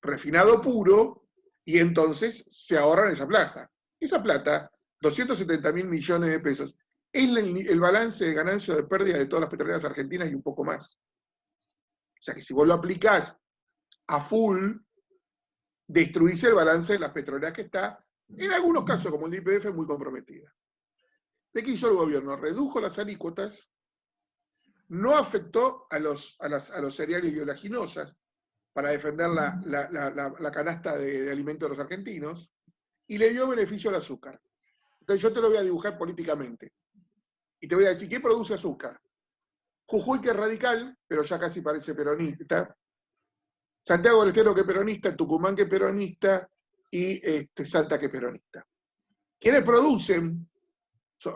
refinado puro y entonces se ahorran esa plata. Esa plata, 270.000 millones de pesos, es el balance de ganancia o de pérdida de todas las petroleras argentinas y un poco más. O sea que si vos lo aplicás a full, destruís el balance de las petroleras que está, en algunos casos, como el YPF, muy comprometida. ¿De qué hizo el gobierno? Redujo las alícuotas, no afectó a los cereales y oleaginosas para defender la canasta de alimentos de los argentinos, y le dio beneficio al azúcar. Entonces yo te lo voy a dibujar políticamente. Y te voy a decir, ¿qué produce azúcar? Jujuy, que es radical, pero ya casi parece peronista. Santiago del Estero, que es peronista. Tucumán, que es peronista. Y Salta, que es peronista. ¿Quiénes producen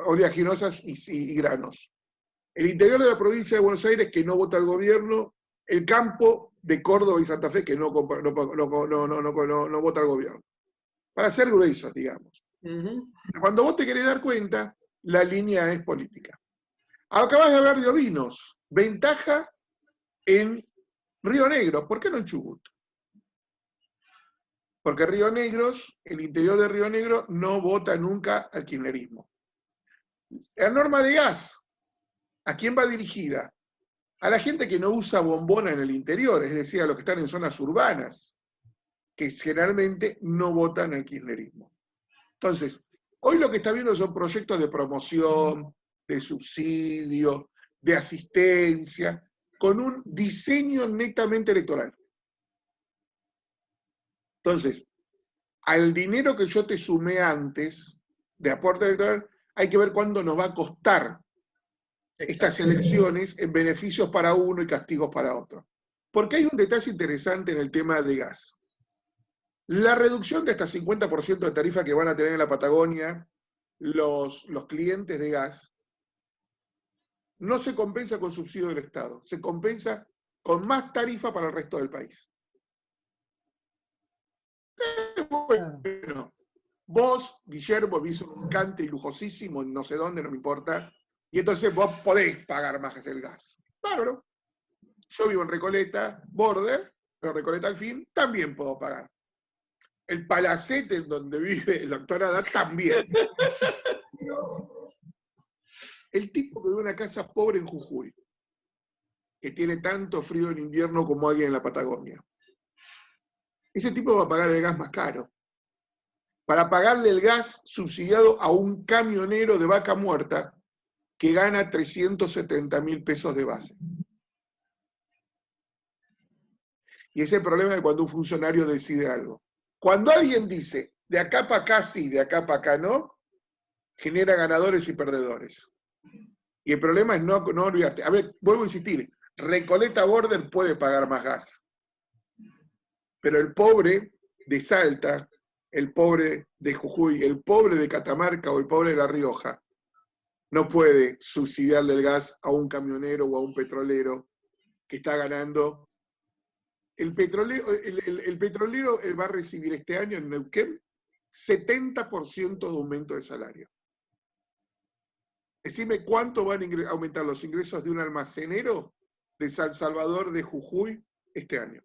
oleaginosas y granos? El interior de la provincia de Buenos Aires, que no vota el gobierno. El campo de Córdoba y Santa Fe, que no vota el gobierno. Para ser gruesos, digamos. Cuando vos te querés dar cuenta, la línea es política. Acabas de hablar de ovinos. Ventaja en Río Negro. ¿Por qué no en Chubut? Porque Río Negro, el interior de Río Negro, no vota nunca al kirchnerismo. La norma de gas, ¿a quién va dirigida? A la gente que no usa bombona en el interior, es decir, a los que están en zonas urbanas, que generalmente no votan al kirchnerismo. Entonces, hoy lo que está viendo son proyectos de promoción, de subsidio, de asistencia, con un diseño netamente electoral. Entonces, al dinero que yo te sumé antes de aporte electoral, hay que ver cuánto nos va a costar estas elecciones en beneficios para uno y castigos para otro. Porque hay un detalle interesante en el tema de gas. La reducción de hasta 50% de tarifa que van a tener en la Patagonia los clientes de gas no se compensa con subsidio del Estado, se compensa con más tarifa para el resto del país. Bueno, vos, Guillermo, vivís en un country lujosísimo, en no sé dónde, no me importa, y entonces vos podés pagar más el gas. Bárbaro. Yo vivo en Recoleta, border, pero Recoleta al fin, también puedo pagar. El palacete en donde vive el doctor Haddad también. El tipo que vive en una casa pobre en Jujuy, que tiene tanto frío en invierno como alguien en la Patagonia, ese tipo va a pagar el gas más caro. Para pagarle el gas subsidiado a un camionero de Vaca Muerta que gana 370.000 pesos de base. Y ese es el problema de cuando un funcionario decide algo. Cuando alguien dice, de acá para acá sí, de acá para acá no, genera ganadores y perdedores. Y el problema es no olvidarte. A ver, vuelvo a insistir, Recoleta Border puede pagar más gas. Pero el pobre de Salta, el pobre de Jujuy, el pobre de Catamarca o el pobre de La Rioja, no puede subsidiarle el gas a un camionero o a un petrolero que está ganando. El petrolero va a recibir este año en Neuquén 70% de aumento de salario. Decime cuánto van a aumentar los ingresos de un almacenero de San Salvador de Jujuy este año.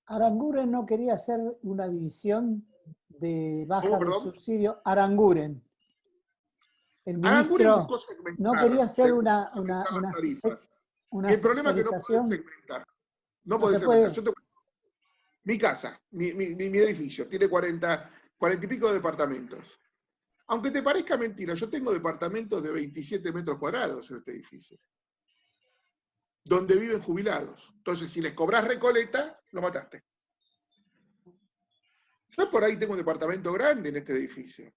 Aranguren no quería hacer una división de baja de perdón? subsidio. Aranguren. El Aranguren ministro buscó segmentar, no quería hacer una y el problema es que no puede segmentar. No puede segmentar. Mi casa, mi edificio, tiene 40 y pico de departamentos. Aunque te parezca mentira, yo tengo departamentos de 27 metros cuadrados en este edificio, donde viven jubilados. Entonces, si les cobras Recoleta, lo mataste. Yo por ahí tengo un departamento grande en este edificio.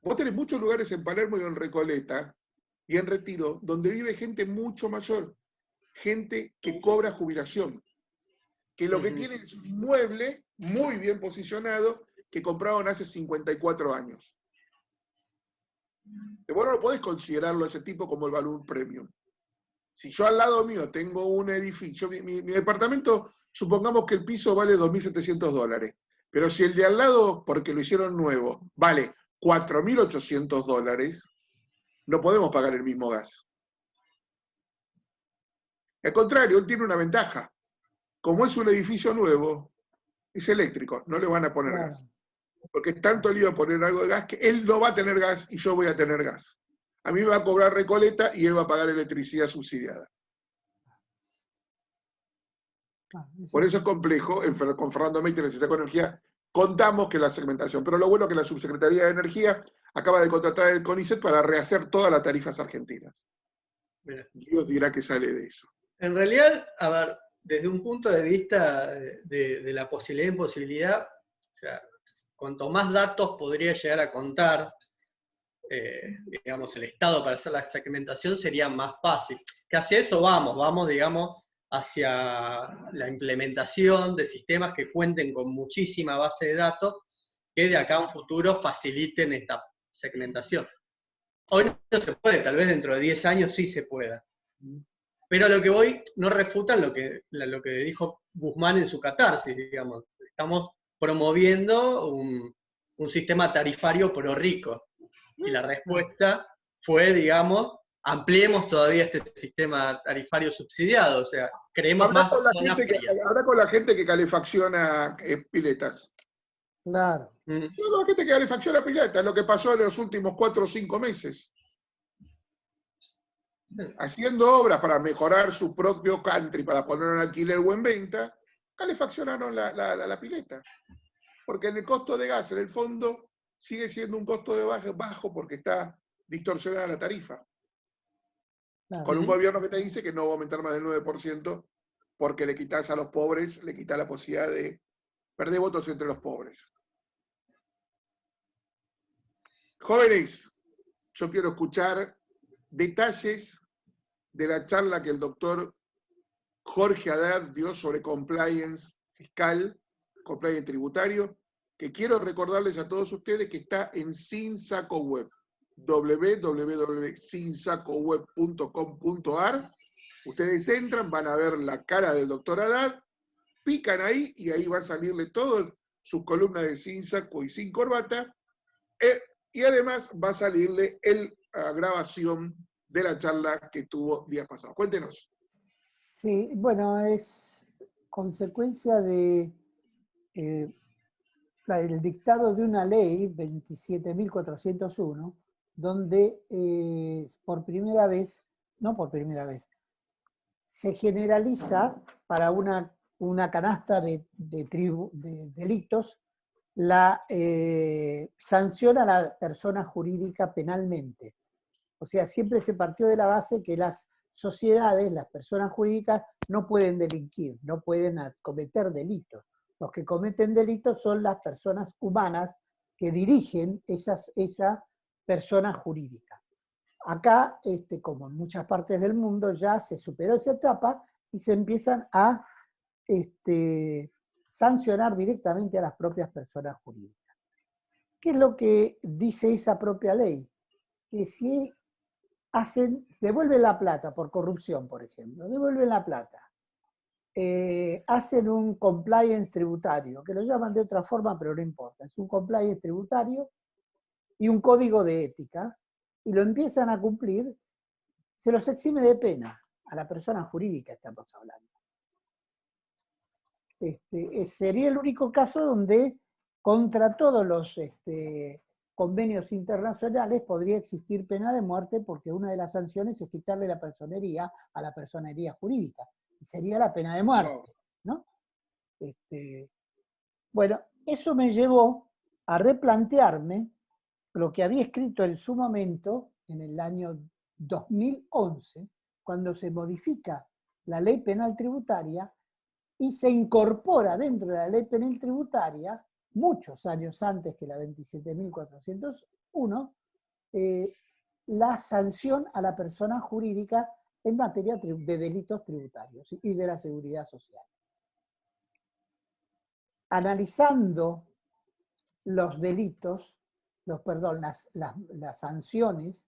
Vos tenés muchos lugares en Palermo y en Recoleta y en Retiro, donde vive gente mucho mayor, gente que cobra jubilación, que lo que tiene es un inmueble muy bien posicionado que compraron hace 54 años. Vos no lo podés considerarlo a ese tipo como el valor premium. Si yo al lado mío tengo un edificio, mi departamento, supongamos que el piso vale $2.700, pero si el de al lado, porque lo hicieron nuevo, vale $4.800, no podemos pagar el mismo gas. Al contrario, él tiene una ventaja. Como es un edificio nuevo, es eléctrico, no le van a poner gas. Porque es tanto lío poner algo de gas que él no va a tener gas y yo voy a tener gas. A mí me va a cobrar Recoleta y él va a pagar electricidad subsidiada. Por eso es complejo, con Fernando Meite, Secretaría de Energía, contamos que la segmentación. Pero lo bueno es que la Subsecretaría de Energía acaba de contratar el CONICET para rehacer todas las tarifas argentinas. Bien. Dios dirá que sale de eso. En realidad, a ver, desde un punto de vista de la posibilidad e imposibilidad, o sea, cuanto más datos podría llegar a contar, digamos, el Estado para hacer la segmentación sería más fácil. Que hacia eso vamos, digamos, hacia la implementación de sistemas que cuenten con muchísima base de datos que de acá a un futuro faciliten esta segmentación. Hoy no se puede, tal vez dentro de 10 años sí se pueda. Pero a lo que voy no refutan lo que dijo Guzmán en su catarsis, digamos. Estamos promoviendo un sistema tarifario pro rico. Y la respuesta fue, digamos, ampliemos todavía este sistema tarifario subsidiado, o sea, creemos más zonas frías. Habla con la gente que calefacciona piletas. Claro. La gente que calefacciona piletas, lo que pasó en los últimos 4 o 5 meses. Haciendo obras para mejorar su propio country, para poner en alquiler o en venta, calefaccionaron la pileta. Porque en el costo de gas, en el fondo, sigue siendo un costo de bajo porque está distorsionada la tarifa. Claro. Con un gobierno que te dice que no va a aumentar más del 9% porque le quitas a los pobres, le quitas la posibilidad de perdés votos entre los pobres. Jóvenes, yo quiero escuchar detalles de la charla que el doctor Jorge Haddad dio sobre compliance fiscal, compliance tributario, que quiero recordarles a todos ustedes que está en Sin Saco Web, www.sinsacoweb.com.ar. Ustedes entran, van a ver la cara del doctor Haddad, pican ahí y ahí va a salirle todas sus columnas de Sin Saco y Sin Corbata, y además va a salirle la grabación de la charla que tuvo días pasados. Cuéntenos. Sí, bueno, es consecuencia de el dictado de una ley, 27.401, donde por primera vez, no por primera vez, se generaliza para una canasta de delitos la sanción a la persona jurídica penalmente. O sea, siempre se partió de la base que las sociedades, las personas jurídicas, no pueden delinquir, no pueden cometer delitos. Los que cometen delitos son las personas humanas que dirigen esa persona jurídica. Acá, como en muchas partes del mundo, ya se superó esa etapa y se empiezan a sancionar directamente a las propias personas jurídicas. ¿Qué es lo que dice esa propia ley? Que si devuelven la plata por corrupción, por ejemplo, devuelven la plata, hacen un compliance tributario, que lo llaman de otra forma, pero no importa, es un compliance tributario y un código de ética, y lo empiezan a cumplir, se los exime de pena a la persona jurídica, estamos hablando. Sería el único caso donde contra todos los convenios internacionales podría existir pena de muerte, porque una de las sanciones es quitarle la personería a la personería jurídica, y sería la pena de muerte, ¿no? Bueno, eso me llevó a replantearme lo que había escrito en su momento, en el año 2011, cuando se modifica la ley penal tributaria y se incorpora dentro de la ley penal tributaria, muchos años antes que la 27.401, la sanción a la persona jurídica en materia de delitos tributarios y de la seguridad social. Analizando los delitos, las sanciones,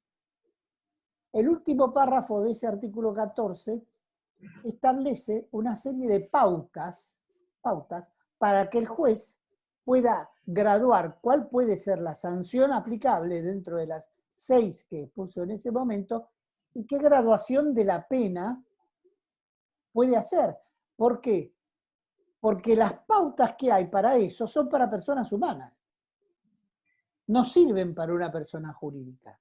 el último párrafo de ese artículo 14 establece una serie de pautas para que el juez pueda graduar cuál puede ser la sanción aplicable dentro de las 6 que puso en ese momento y qué graduación de la pena puede hacer. ¿Por qué? Porque las pautas que hay para eso son para personas humanas. No sirven para una persona jurídica.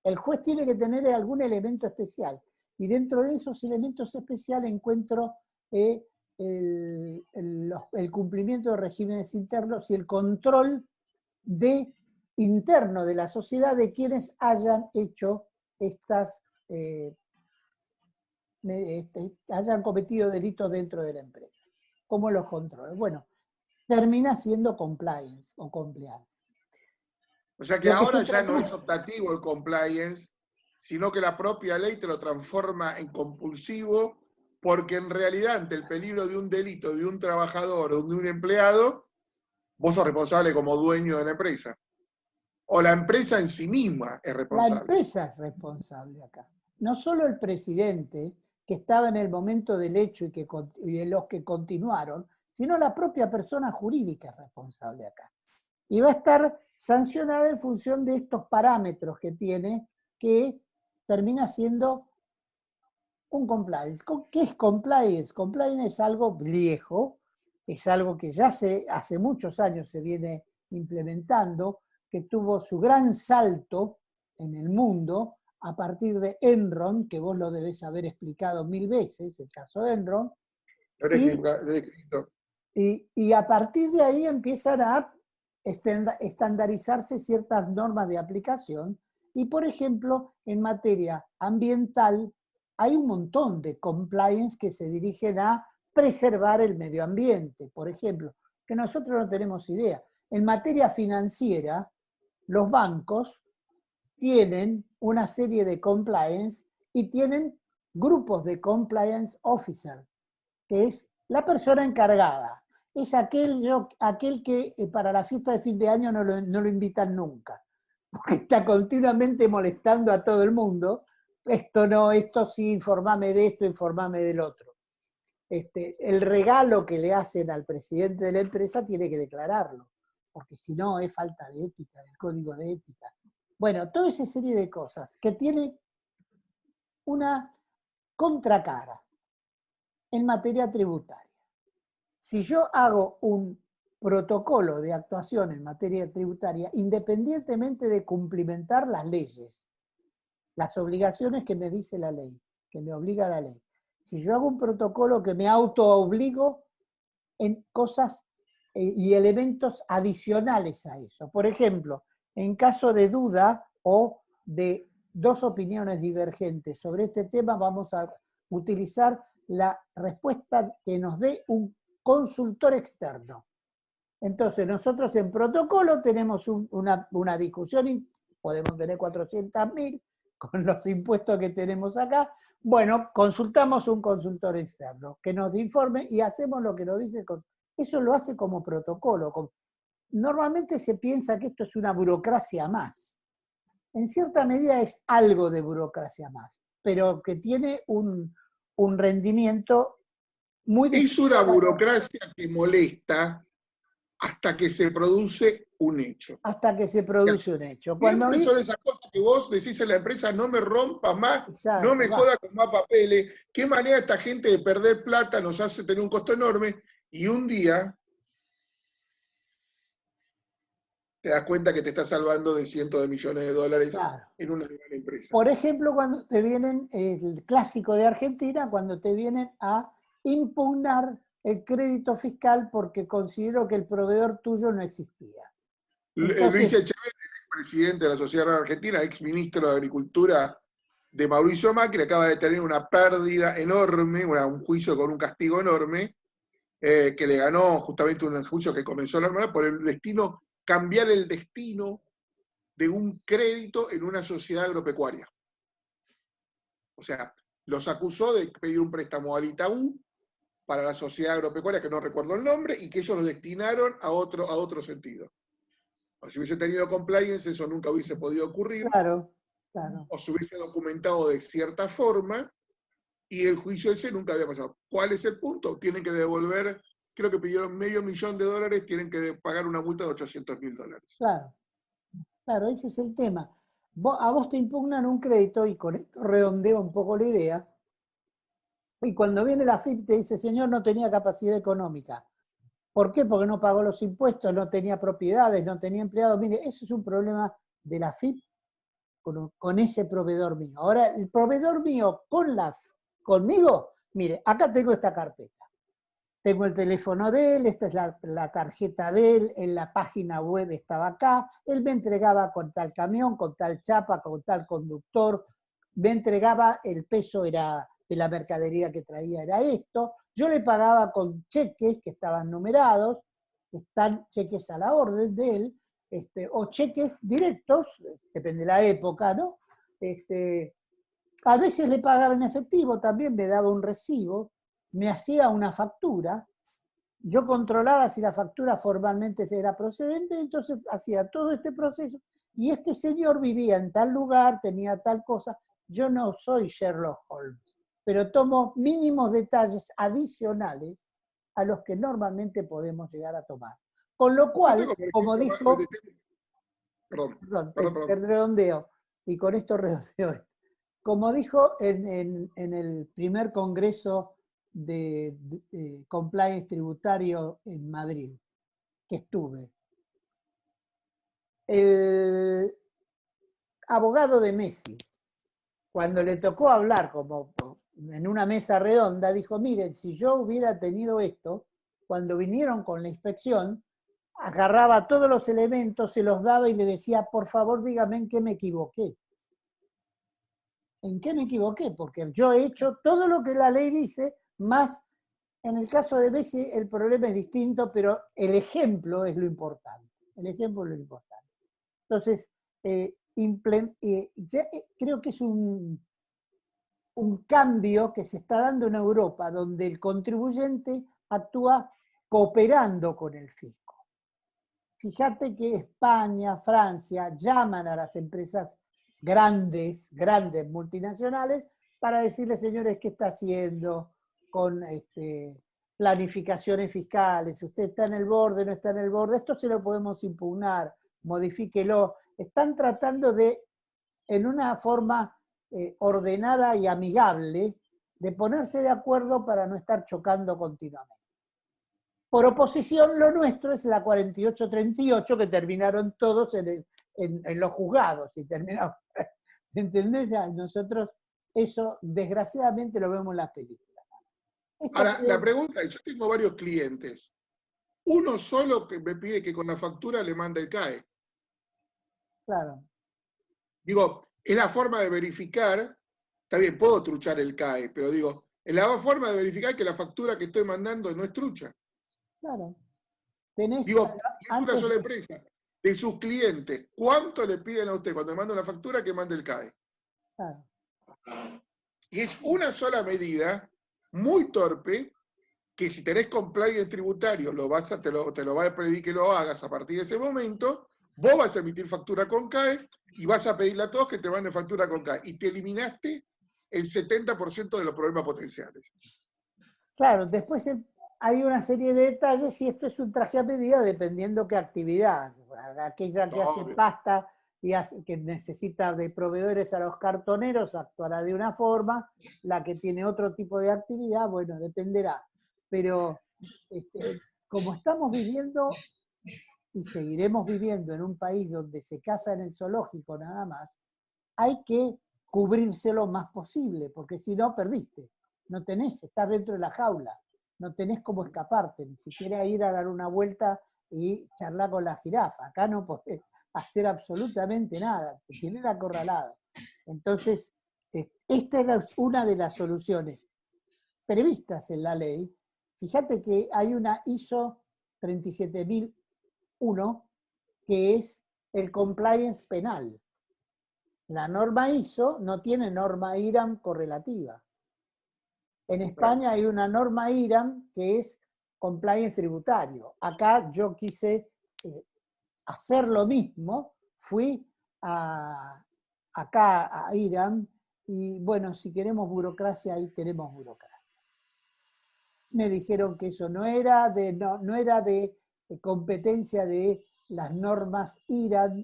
El juez tiene que tener algún elemento especial. Y dentro de esos elementos especiales encuentro el cumplimiento de regímenes internos y el control interno de la sociedad de quienes hayan hecho hayan cometido delitos dentro de la empresa. ¿Cómo los controla? Bueno, termina siendo compliance o compliance. O sea que ahora ya no es optativo el compliance, sino que la propia ley te lo transforma en compulsivo, porque en realidad ante el peligro de un delito de un trabajador o de un empleado, vos sos responsable como dueño de la empresa. O la empresa en sí misma es responsable. La empresa es responsable acá. No solo el presidente, que estaba en el momento del hecho y de los que continuaron, sino la propia persona jurídica es responsable acá. Y va a estar sancionada en función de estos parámetros que tiene, que termina siendo un compliance. ¿Qué es compliance? Compliance es algo viejo, es algo que ya hace muchos años se viene implementando, que tuvo su gran salto en el mundo a partir de Enron, que vos lo debés haber explicado 1000 veces, el caso de Enron. Y a partir de ahí empiezan a estandarizarse ciertas normas de aplicación y, por ejemplo, en materia ambiental hay un montón de compliance que se dirigen a preservar el medio ambiente. Por ejemplo, que nosotros no tenemos idea. En materia financiera, los bancos tienen una serie de compliance y tienen grupos de compliance officer, que es la persona encargada. Es aquel que para la fiesta de fin de año no lo invitan nunca, porque está continuamente molestando a todo el mundo. Esto no, esto sí, informame de esto, informame del otro. El regalo que le hacen al presidente de la empresa tiene que declararlo, porque si no es falta de ética, del código de ética. Bueno, toda esa serie de cosas que tiene una contracara en materia tributaria. Si yo hago un protocolo de actuación en materia tributaria, independientemente de cumplimentar las leyes, las obligaciones que me dice la ley, que me obliga la ley, si yo hago un protocolo que me autoobligo en cosas y elementos adicionales a eso, por ejemplo, en caso de duda o de dos opiniones divergentes sobre este tema, vamos a utilizar la respuesta que nos dé un consultor externo. Entonces, nosotros en protocolo tenemos una discusión, podemos tener 400.000 con los impuestos que tenemos acá. Bueno, consultamos un consultor externo que nos informe y hacemos lo que nos dice. Eso lo hace como protocolo. Normalmente se piensa que esto es una burocracia más. En cierta medida es algo de burocracia más, pero que tiene un rendimiento muy Es una burocracia que molesta hasta que se produce un hecho. Hasta que se produce un hecho. Siempre son esas cosas que vos decís a la empresa, no me rompas más, exacto, no me joda con más papeles, qué manera esta gente de perder plata nos hace tener un costo enorme, y un día te das cuenta que te está salvando de cientos de millones de dólares, claro, en una gran empresa. Por ejemplo, cuando te vienen, el clásico de Argentina, cuando te vienen a impugnar el crédito fiscal porque considero que el proveedor tuyo no existía. Entonces, Luis Echeverri, presidente de la Sociedad Argentina, ex ministro de Agricultura de Mauricio Macri, acaba de tener una pérdida enorme, un juicio con un castigo enorme, que le ganó justamente un juicio que comenzó normal por el destino, cambiar el destino de un crédito en una sociedad agropecuaria. O sea, los acusó de pedir un préstamo al Itaú para la sociedad agropecuaria, que no recuerdo el nombre, y que ellos lo destinaron a otro sentido. O si hubiese tenido compliance, eso nunca hubiese podido ocurrir. Claro, claro. O se hubiese documentado de cierta forma, y el juicio ese nunca había pasado. ¿Cuál es el punto? Tienen que devolver, creo que pidieron $500.000, tienen que pagar una multa de $800.000. Claro, claro, ese es el tema. A vos te impugnan un crédito, y con esto redondeo un poco la idea, y cuando viene la AFIP te dice, señor, no tenía capacidad económica. ¿Por qué? Porque no pagó los impuestos, no tenía propiedades, no tenía empleados. Mire, eso es un problema de la AFIP con ese proveedor mío. Ahora, el proveedor mío conmigo, mire, acá tengo esta carpeta. Tengo el teléfono de él, esta es la tarjeta de él, en la página web estaba acá, él me entregaba con tal camión, con tal chapa, con tal conductor, me entregaba, el peso era de la mercadería que traía era esto, yo le pagaba con cheques que estaban numerados, están cheques a la orden de él, o cheques directos, depende de la época, ¿no? A veces le pagaba en efectivo, también me daba un recibo, me hacía una factura, yo controlaba si la factura formalmente era procedente, entonces hacía todo este proceso, y este señor vivía en tal lugar, tenía tal cosa. Yo no soy Sherlock Holmes, pero tomo mínimos detalles adicionales a los que normalmente podemos llegar a tomar. Con lo cual, como dijo... Perdón, redondeo, y con esto redondeo. Como dijo en el primer congreso de compliance tributario en Madrid, que estuve, el abogado de Messi, cuando le tocó hablar como en una mesa redonda, dijo, miren, si yo hubiera tenido esto, cuando vinieron con la inspección, agarraba todos los elementos, se los daba y le decía, por favor, dígame en qué me equivoqué. ¿En qué me equivoqué? Porque yo he hecho todo lo que la ley dice, más En el caso de Messi el problema es distinto, pero el ejemplo es lo importante. El ejemplo es lo importante. Entonces, creo que es un cambio que se está dando en Europa, donde el contribuyente actúa cooperando con el fisco. Fíjate que España, Francia llaman a las empresas grandes multinacionales para decirles, señores, ¿qué está haciendo con planificaciones fiscales? Usted está en el borde, no está en el borde, esto se lo podemos impugnar, modifíquelo. Están tratando de, en una forma ordenada y amigable, de ponerse de acuerdo para no estar chocando continuamente. Por oposición, lo nuestro es la 4838, que terminaron todos en los juzgados. Y terminamos. ¿Entendés? Nosotros eso, desgraciadamente, lo vemos en las películas. Ahora, la pregunta es, yo tengo varios clientes. Uno solo que me pide que con la factura le mande el CAE. Claro. Digo, es la forma de verificar, está bien, puedo truchar el CAE, pero digo, es la forma de verificar que la factura que estoy mandando no es trucha. Claro. Digo, es una sola empresa. De sus clientes, ¿cuánto le piden a usted cuando le manda una factura que mande el CAE? Claro. Y es una sola medida, muy torpe, que si tenés compliance tributario, te lo va a pedir que lo hagas a partir de ese momento, vos vas a emitir factura con CAE y vas a pedirle a todos que te manden factura con CAE. Y te eliminaste el 70% de los problemas potenciales. Claro, después hay una serie de detalles y esto es un traje a medida dependiendo qué actividad. Aquella que hace pasta y que necesita de proveedores a los cartoneros actuará de una forma, la que tiene otro tipo de actividad, bueno, dependerá. Pero como estamos viviendo y seguiremos viviendo en un país donde se caza en el zoológico nada más, hay que cubrirse lo más posible, porque si no, perdiste. No tenés, estás dentro de la jaula, no tenés cómo escaparte, ni siquiera ir a dar una vuelta y charlar con la jirafa. Acá no podés hacer absolutamente nada, te tienen acorralado. Entonces, esta es una de las soluciones previstas en la ley. Fíjate que hay una ISO 37001 que es el compliance penal. La norma ISO no tiene norma IRAM correlativa. En España hay una norma IRAM que es compliance tributario. Acá yo quise hacer lo mismo, fui acá a IRAM y bueno, si queremos burocracia, ahí tenemos burocracia. Me dijeron que eso no era de competencia de las normas IRAM,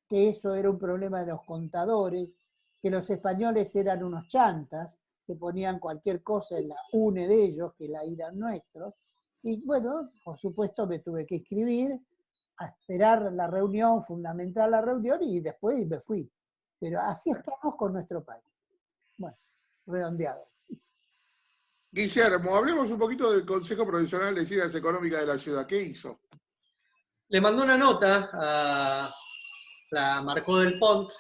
que eso era un problema de los contadores, que los españoles eran unos chantas, que ponían cualquier cosa en la UNE de ellos, que la IRAM nuestro. Y bueno, por supuesto me tuve que inscribir, a esperar la reunión, fundamentar la reunión y después me fui. Pero así estamos con nuestro país. Bueno, redondeado. Guillermo, hablemos un poquito del Consejo Provisional de Ciencias Económicas de la Ciudad. ¿Qué hizo? Le mandó una nota a la Marcó del Pont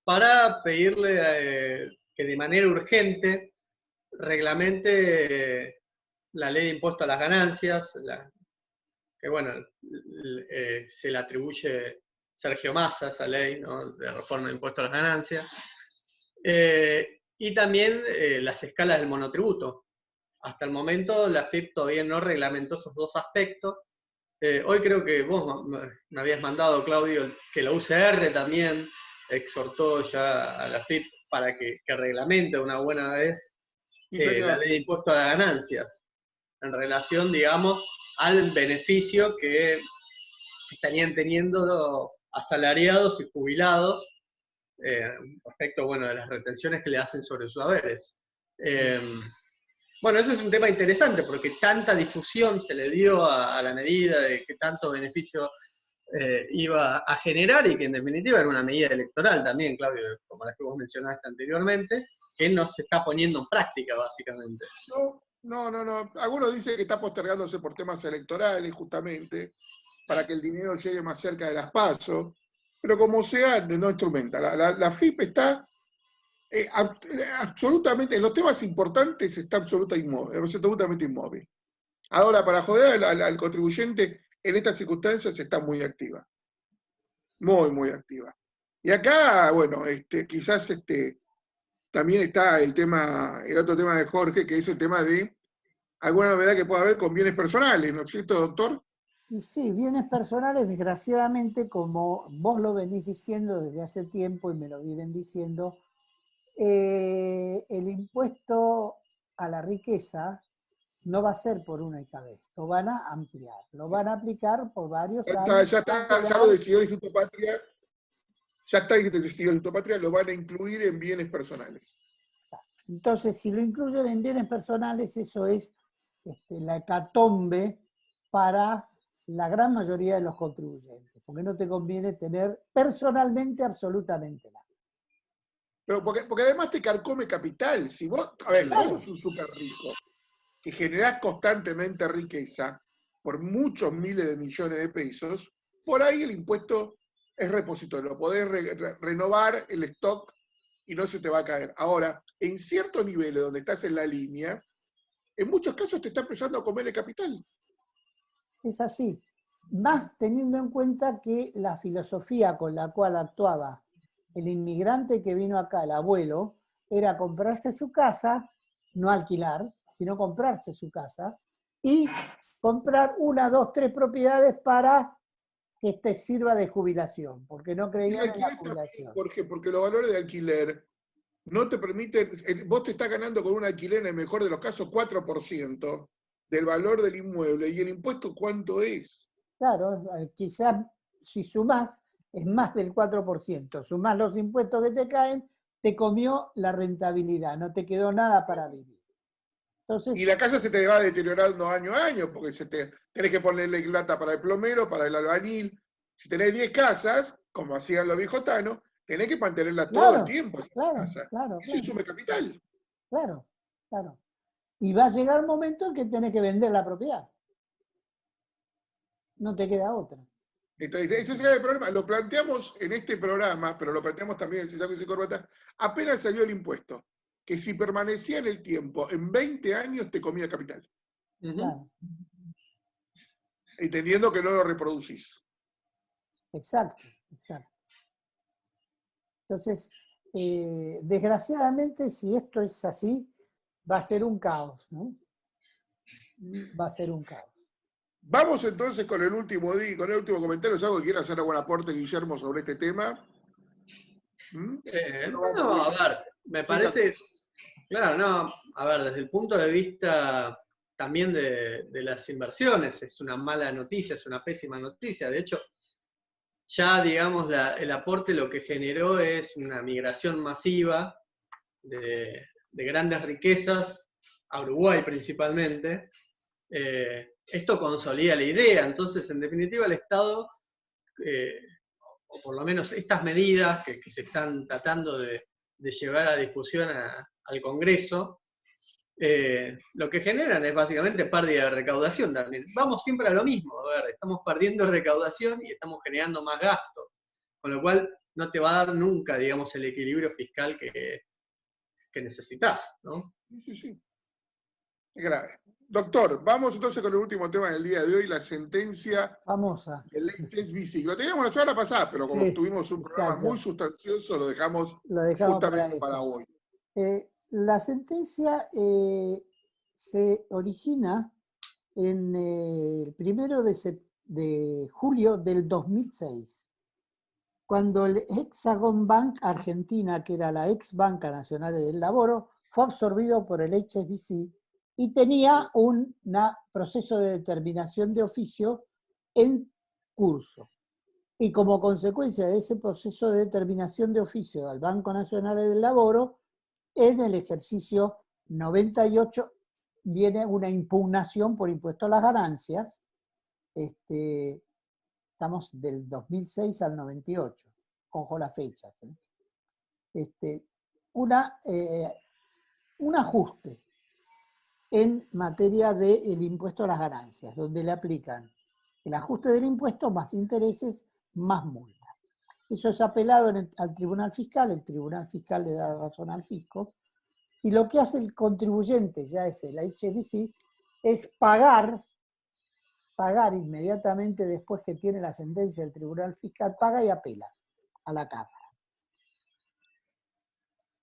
para pedirle que de manera urgente reglamente la ley de impuesto a las ganancias, que bueno, se le atribuye Sergio Massa esa ley, ¿no?, de reforma de impuesto a las ganancias, y también las escalas del monotributo. Hasta el momento la FIP todavía no reglamentó esos dos aspectos. Hoy creo que vos me habías mandado, Claudio, que la UCR también exhortó ya a la FIP para que reglamente una buena vez la ley de impuesto a las ganancias, en relación, digamos, al beneficio que estarían teniendo asalariados y jubilados respecto, bueno, de las retenciones que le hacen sobre sus haberes. Bueno, eso es un tema interesante porque tanta difusión se le dio a la medida de que tanto beneficio iba a generar y que en definitiva era una medida electoral también, Claudio, como la que vos mencionaste anteriormente, que no se está poniendo en práctica básicamente. No. Algunos dicen que está postergándose por temas electorales justamente, para que el dinero llegue más cerca de las PASO, pero como sea, no instrumenta. La FIP está Absolutamente, en los temas importantes está absolutamente inmóvil. Ahora, para joder al contribuyente, en estas circunstancias está muy activa. Muy, muy activa. Y acá, bueno, quizás también está el otro tema de Jorge, que es el tema de alguna novedad que pueda haber con bienes personales, ¿no es cierto, doctor? Y sí, bienes personales, desgraciadamente, como vos lo venís diciendo desde hace tiempo y me lo vienen diciendo, el impuesto a la riqueza no va a ser por una vez, lo van a ampliar, lo van a aplicar por varios años. Ya lo decidió el Instituto Patria, lo van a incluir en bienes personales. Entonces, si lo incluyen en bienes personales, eso es la hecatombe para la gran mayoría de los contribuyentes, porque no te conviene tener personalmente absolutamente nada. Pero porque además te carcome capital. Si vos sos un súper rico, que generás constantemente riqueza por muchos miles de millones de pesos, por ahí el impuesto es repositorio. Podés renovar el stock y no se te va a caer. Ahora, en ciertos niveles donde estás en la línea, en muchos casos te está empezando a comer el capital. Es así. Más teniendo en cuenta que la filosofía con la cual actuaba el inmigrante que vino acá, el abuelo, era comprarse su casa, no alquilar, sino comprarse su casa, y comprar 1, 2, 3 propiedades para que sirva de jubilación, porque no creían en la jubilación. Porque los valores de alquiler no te permiten, vos te estás ganando con un alquiler en el mejor de los casos 4% del valor del inmueble, y el impuesto ¿cuánto es? Claro, quizás si sumás es más del 4%, sumás los impuestos que te caen, te comió la rentabilidad, no te quedó nada para vivir. Entonces, y la casa se te va deteriorando año a año, porque tenés que ponerle plata para el plomero, para el albañil. Si tenés 10 casas, como hacían los viejotanos, tenés que mantenerla todo el tiempo. Claro. Eso insume capital. Claro. Y va a llegar un momento en que tenés que vender la propiedad. No te queda otra. Entonces, ese es el problema. Lo planteamos en este programa, pero lo planteamos también en Sin Saco y Sin Corbata. Apenas salió el impuesto, que si permanecía en el tiempo, en 20 años te comía capital. Claro. Entendiendo que no lo reproducís. Exacto. Entonces, desgraciadamente, si esto es así, va a ser un caos, ¿no? Va a ser un caos. Vamos entonces con el último comentario. ¿Es algo que quiera hacer algún aporte, Guillermo, sobre este tema? No, a ver, me parece, claro, no, a ver, desde el punto de vista también de las inversiones, es una mala noticia, es una pésima noticia. De hecho, ya, digamos, el aporte lo que generó es una migración masiva de grandes riquezas a Uruguay principalmente. Esto consolida la idea, entonces, en definitiva, el Estado, o por lo menos estas medidas que se están tratando de llevar a discusión al Congreso, lo que generan es básicamente pérdida de recaudación también. Vamos siempre a lo mismo, a ver, estamos perdiendo recaudación y estamos generando más gasto, con lo cual no te va a dar nunca, digamos, el equilibrio fiscal que necesitas, ¿no? Sí. Es grave. Doctor, vamos entonces con el último tema del día de hoy, la sentencia famosa del HSBC. Lo teníamos la semana pasada, pero como tuvimos un programa muy sustancioso, lo dejamos justamente para hoy. La sentencia se origina en el 1 de julio del 2006, cuando el Hexagon Bank Argentina, que era la ex Banca Nacional del Laboro, fue absorbido por el HSBC y tenía un proceso de determinación de oficio en curso. Y como consecuencia de ese proceso de determinación de oficio del Banco Nacional del Laboro, en el ejercicio 98 viene una impugnación por impuesto a las ganancias. Estamos del 2006 al 98, cojo las fechas. Un ajuste en materia del impuesto a las ganancias, donde le aplican el ajuste del impuesto más intereses más multas. Eso es apelado al Tribunal Fiscal, el Tribunal Fiscal le da razón al fisco, y lo que hace el contribuyente, ya es el HSBC, es pagar inmediatamente después que tiene la sentencia del Tribunal Fiscal, paga y apela a la Cámara.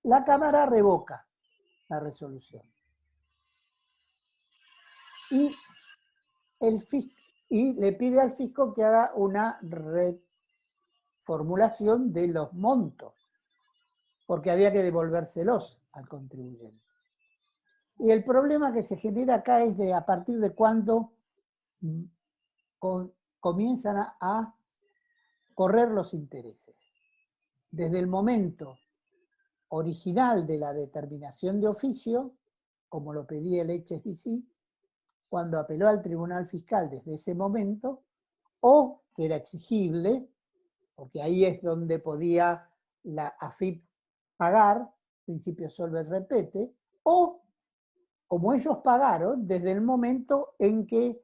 La Cámara revoca la resolución. Y le pide al fisco que haga una reformulación de los montos, porque había que devolvérselos al contribuyente. Y el problema que se genera acá es de a partir de cuándo comienzan a correr los intereses. Desde el momento original de la determinación de oficio, como lo pedía el HSBC, cuando apeló al Tribunal Fiscal desde ese momento, o que era exigible, porque ahí es donde podía la AFIP pagar, principio solver repete, o como ellos pagaron desde el momento en que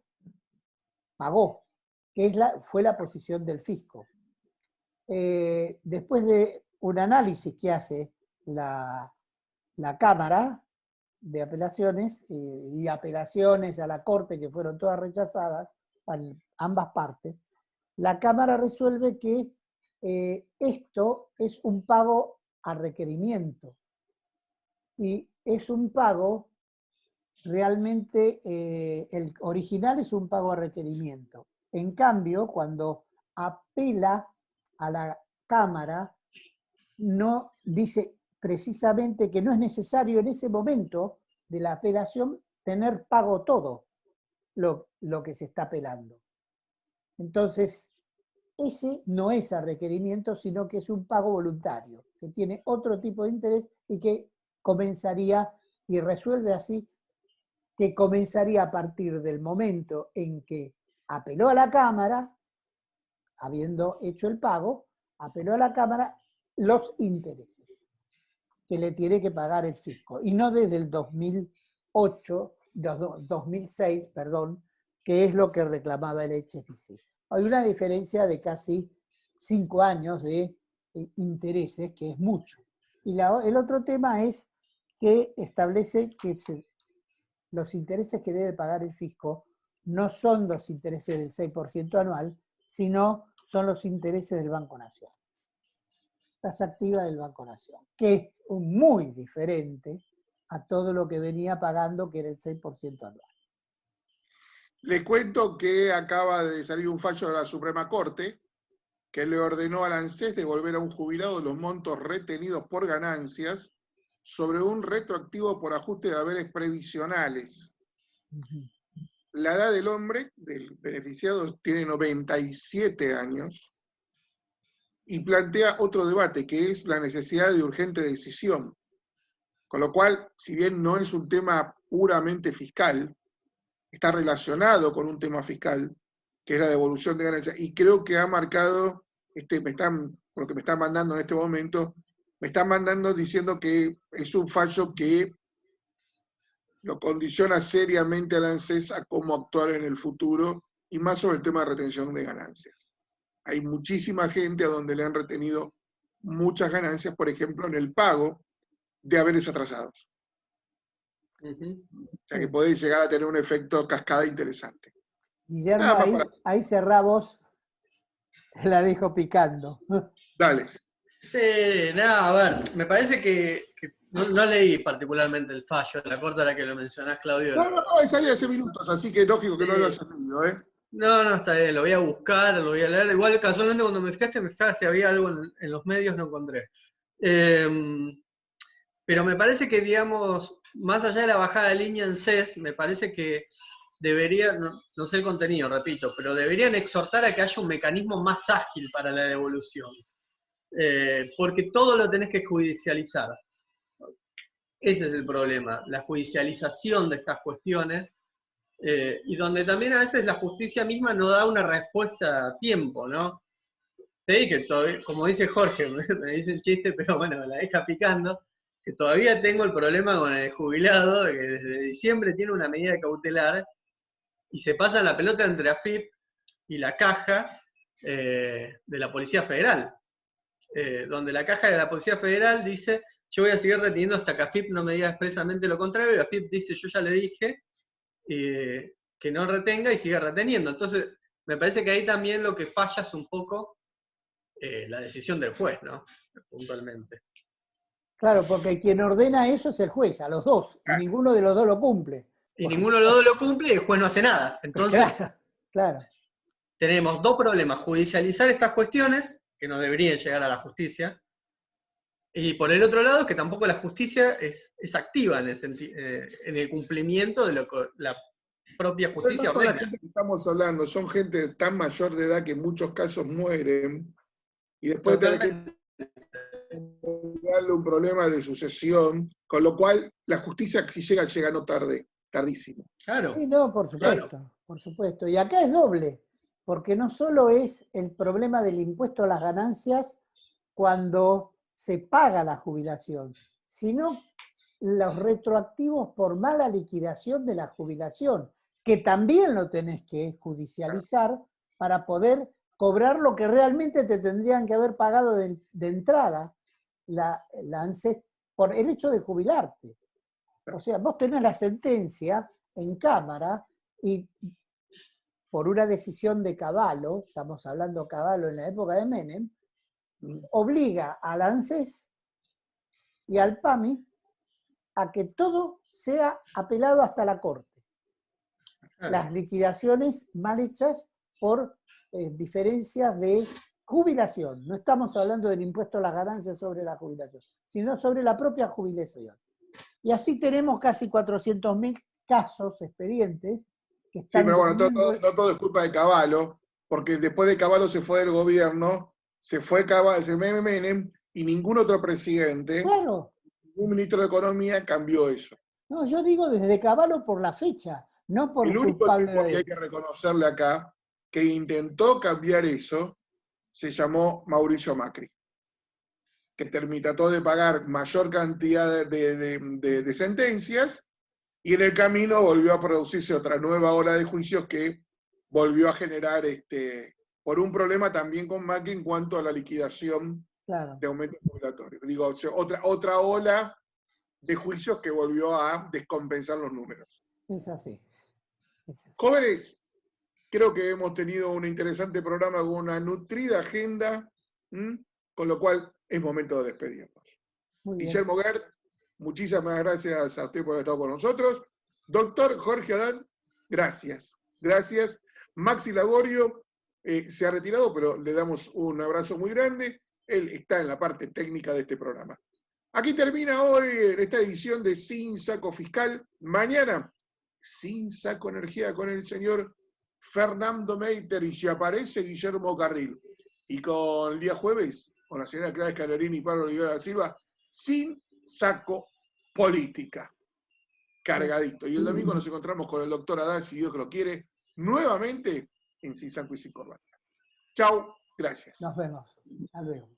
pagó, que fue la posición del fisco. Después de un análisis que hace la Cámara de Apelaciones y apelaciones a la Corte que fueron todas rechazadas, ambas partes, la Cámara resuelve que esto es un pago a requerimiento y es un pago realmente, el original es un pago a requerimiento. En cambio, cuando apela a la Cámara, no dice precisamente que no es necesario en ese momento de la apelación tener pago todo lo que se está apelando. Entonces, ese no es a requerimiento, sino que es un pago voluntario, que tiene otro tipo de interés y que comenzaría, y resuelve así, que comenzaría a partir del momento en que apeló a la Cámara, habiendo hecho el pago, apeló a la Cámara los intereses que le tiene que pagar el fisco, y no desde el 2006, que es lo que reclamaba el HSBC. Hay una diferencia de casi 5 años de intereses, que es mucho. Y el otro tema es que establece que los intereses que debe pagar el fisco no son los intereses del 6% anual, sino son los intereses del Banco Nación. Tasa activa del Banco Nación, que es muy diferente a todo lo que venía pagando, que era el 6% anual. Les cuento que acaba de salir un fallo de la Suprema Corte que le ordenó al ANSES devolver a un jubilado los montos retenidos por ganancias sobre un retroactivo por ajuste de haberes previsionales. La edad del hombre, del beneficiado, tiene 97 años y plantea otro debate, que es la necesidad de urgente decisión. Con lo cual, si bien no es un tema puramente fiscal, está relacionado con un tema fiscal, que es la devolución de ganancias, y creo que ha marcado, por lo que me están mandando en este momento, me están mandando diciendo que es un fallo que lo condiciona seriamente al ANSES a cómo actuar en el futuro, y más sobre el tema de retención de ganancias. Hay muchísima gente a donde le han retenido muchas ganancias, por ejemplo, en el pago de haberes atrasados. O sea que puede llegar a tener un efecto cascada interesante. Guillermo, ahí cerramos, te la dejo picando. Dale. Sí, nada, a ver, me parece que no leí particularmente el fallo de la Corte, ahora que lo mencionás, Claudio. No, salió hace minutos, así que lógico que no lo hayas leído, ¿eh? No, está bien, lo voy a buscar, lo voy a leer. Igual casualmente cuando me fijaste si había algo en los medios, no encontré. Pero me parece que, digamos, más allá de la bajada de línea en CES, me parece que debería, no sé el contenido, repito, pero deberían exhortar a que haya un mecanismo más ágil para la devolución. Porque todo lo tenés que judicializar. Ese es el problema, la judicialización de estas cuestiones, y donde también a veces la justicia misma no da una respuesta a tiempo, ¿no? Te dije, como dice Jorge, me dice el chiste, pero bueno, me la deja picando, que todavía tengo el problema con el jubilado, que desde diciembre tiene una medida cautelar, y se pasa la pelota entre AFIP y la caja de la Policía Federal. donde la caja de la Policía Federal dice: yo voy a seguir reteniendo hasta que AFIP no me diga expresamente lo contrario, y AFIP dice: yo ya le dije que no retenga, y sigue reteniendo. Entonces, me parece que ahí también lo que falla es un poco la decisión del juez, ¿no? Puntualmente. Claro, porque quien ordena eso es el juez, a los dos, y ninguno de los dos lo cumple. Y ninguno de los dos lo cumple y el juez no hace nada. Entonces, claro. Tenemos dos problemas: judicializar estas cuestiones, que no deberían llegar a la justicia, y por el otro lado, que tampoco la justicia es activa en el cumplimiento de lo que la propia justicia Además, con la ordena. gente que estamos hablando, son gente tan mayor de edad que en muchos casos mueren, y después tenés que darle un problema de sucesión, con lo cual la justicia, si llega no tarde, tardísimo. Claro. Sí, no, por supuesto, claro. Por supuesto. Y acá es doble, porque no solo es el problema del impuesto a las ganancias cuando se paga la jubilación, sino los retroactivos por mala liquidación de la jubilación, que también lo tenés que judicializar para poder cobrar lo que realmente te tendrían que haber pagado de entrada la ANSES por el hecho de jubilarte. O sea, vos tenés la sentencia en Cámara y por una decisión de Cavallo, estamos hablando Cavallo en la época de Menem, obliga al ANSES y al PAMI a que todo sea apelado hasta la Corte. Las liquidaciones mal hechas por diferencias de jubilación. No estamos hablando del impuesto a las ganancias sobre la jubilación, sino sobre la propia jubilación. Y así tenemos casi 400.000 casos, expedientes, que están... Sí, pero bueno, no todo es culpa de Cavallo, porque después de Cavallo se fue del gobierno, se fue Menem, y ningún otro presidente, claro, ningún ministro de Economía cambió eso. No, yo digo desde Cavallo por la fecha, no por el único culpable tipo de... que hay que reconocerle acá, que intentó cambiar eso, se llamó Mauricio Macri, que trató de pagar mayor cantidad de sentencias, y en el camino volvió a producirse otra nueva ola de juicios que volvió a generar, por un problema también con Macri en cuanto a la liquidación de aumentos jubilatorios. Digo, otra ola de juicios que volvió a descompensar los números. Es así. Jóvenes, creo que hemos tenido un interesante programa con una nutrida agenda, con lo cual es momento de despedirnos. Guillermo Gert, muchísimas gracias a usted por haber estado con nosotros. Doctor Jorge Adán, gracias. Gracias. Maxi Lagorio se ha retirado, pero le damos un abrazo muy grande. Él está en la parte técnica de este programa. Aquí termina hoy esta edición de Sin Saco Fiscal. Mañana, Sin Saco Energía con el señor Fernando Meiter, y si aparece Guillermo Carril. Y con el día jueves, con la señora Clara Scalarini y Pablo Olivera da Silva, Sin Saco Política. Cargadito. Y el domingo nos encontramos con el doctor Adán, si Dios que lo quiere, nuevamente en Sin Saco y Sin Corbata. Chau, gracias. Nos vemos. Hasta luego.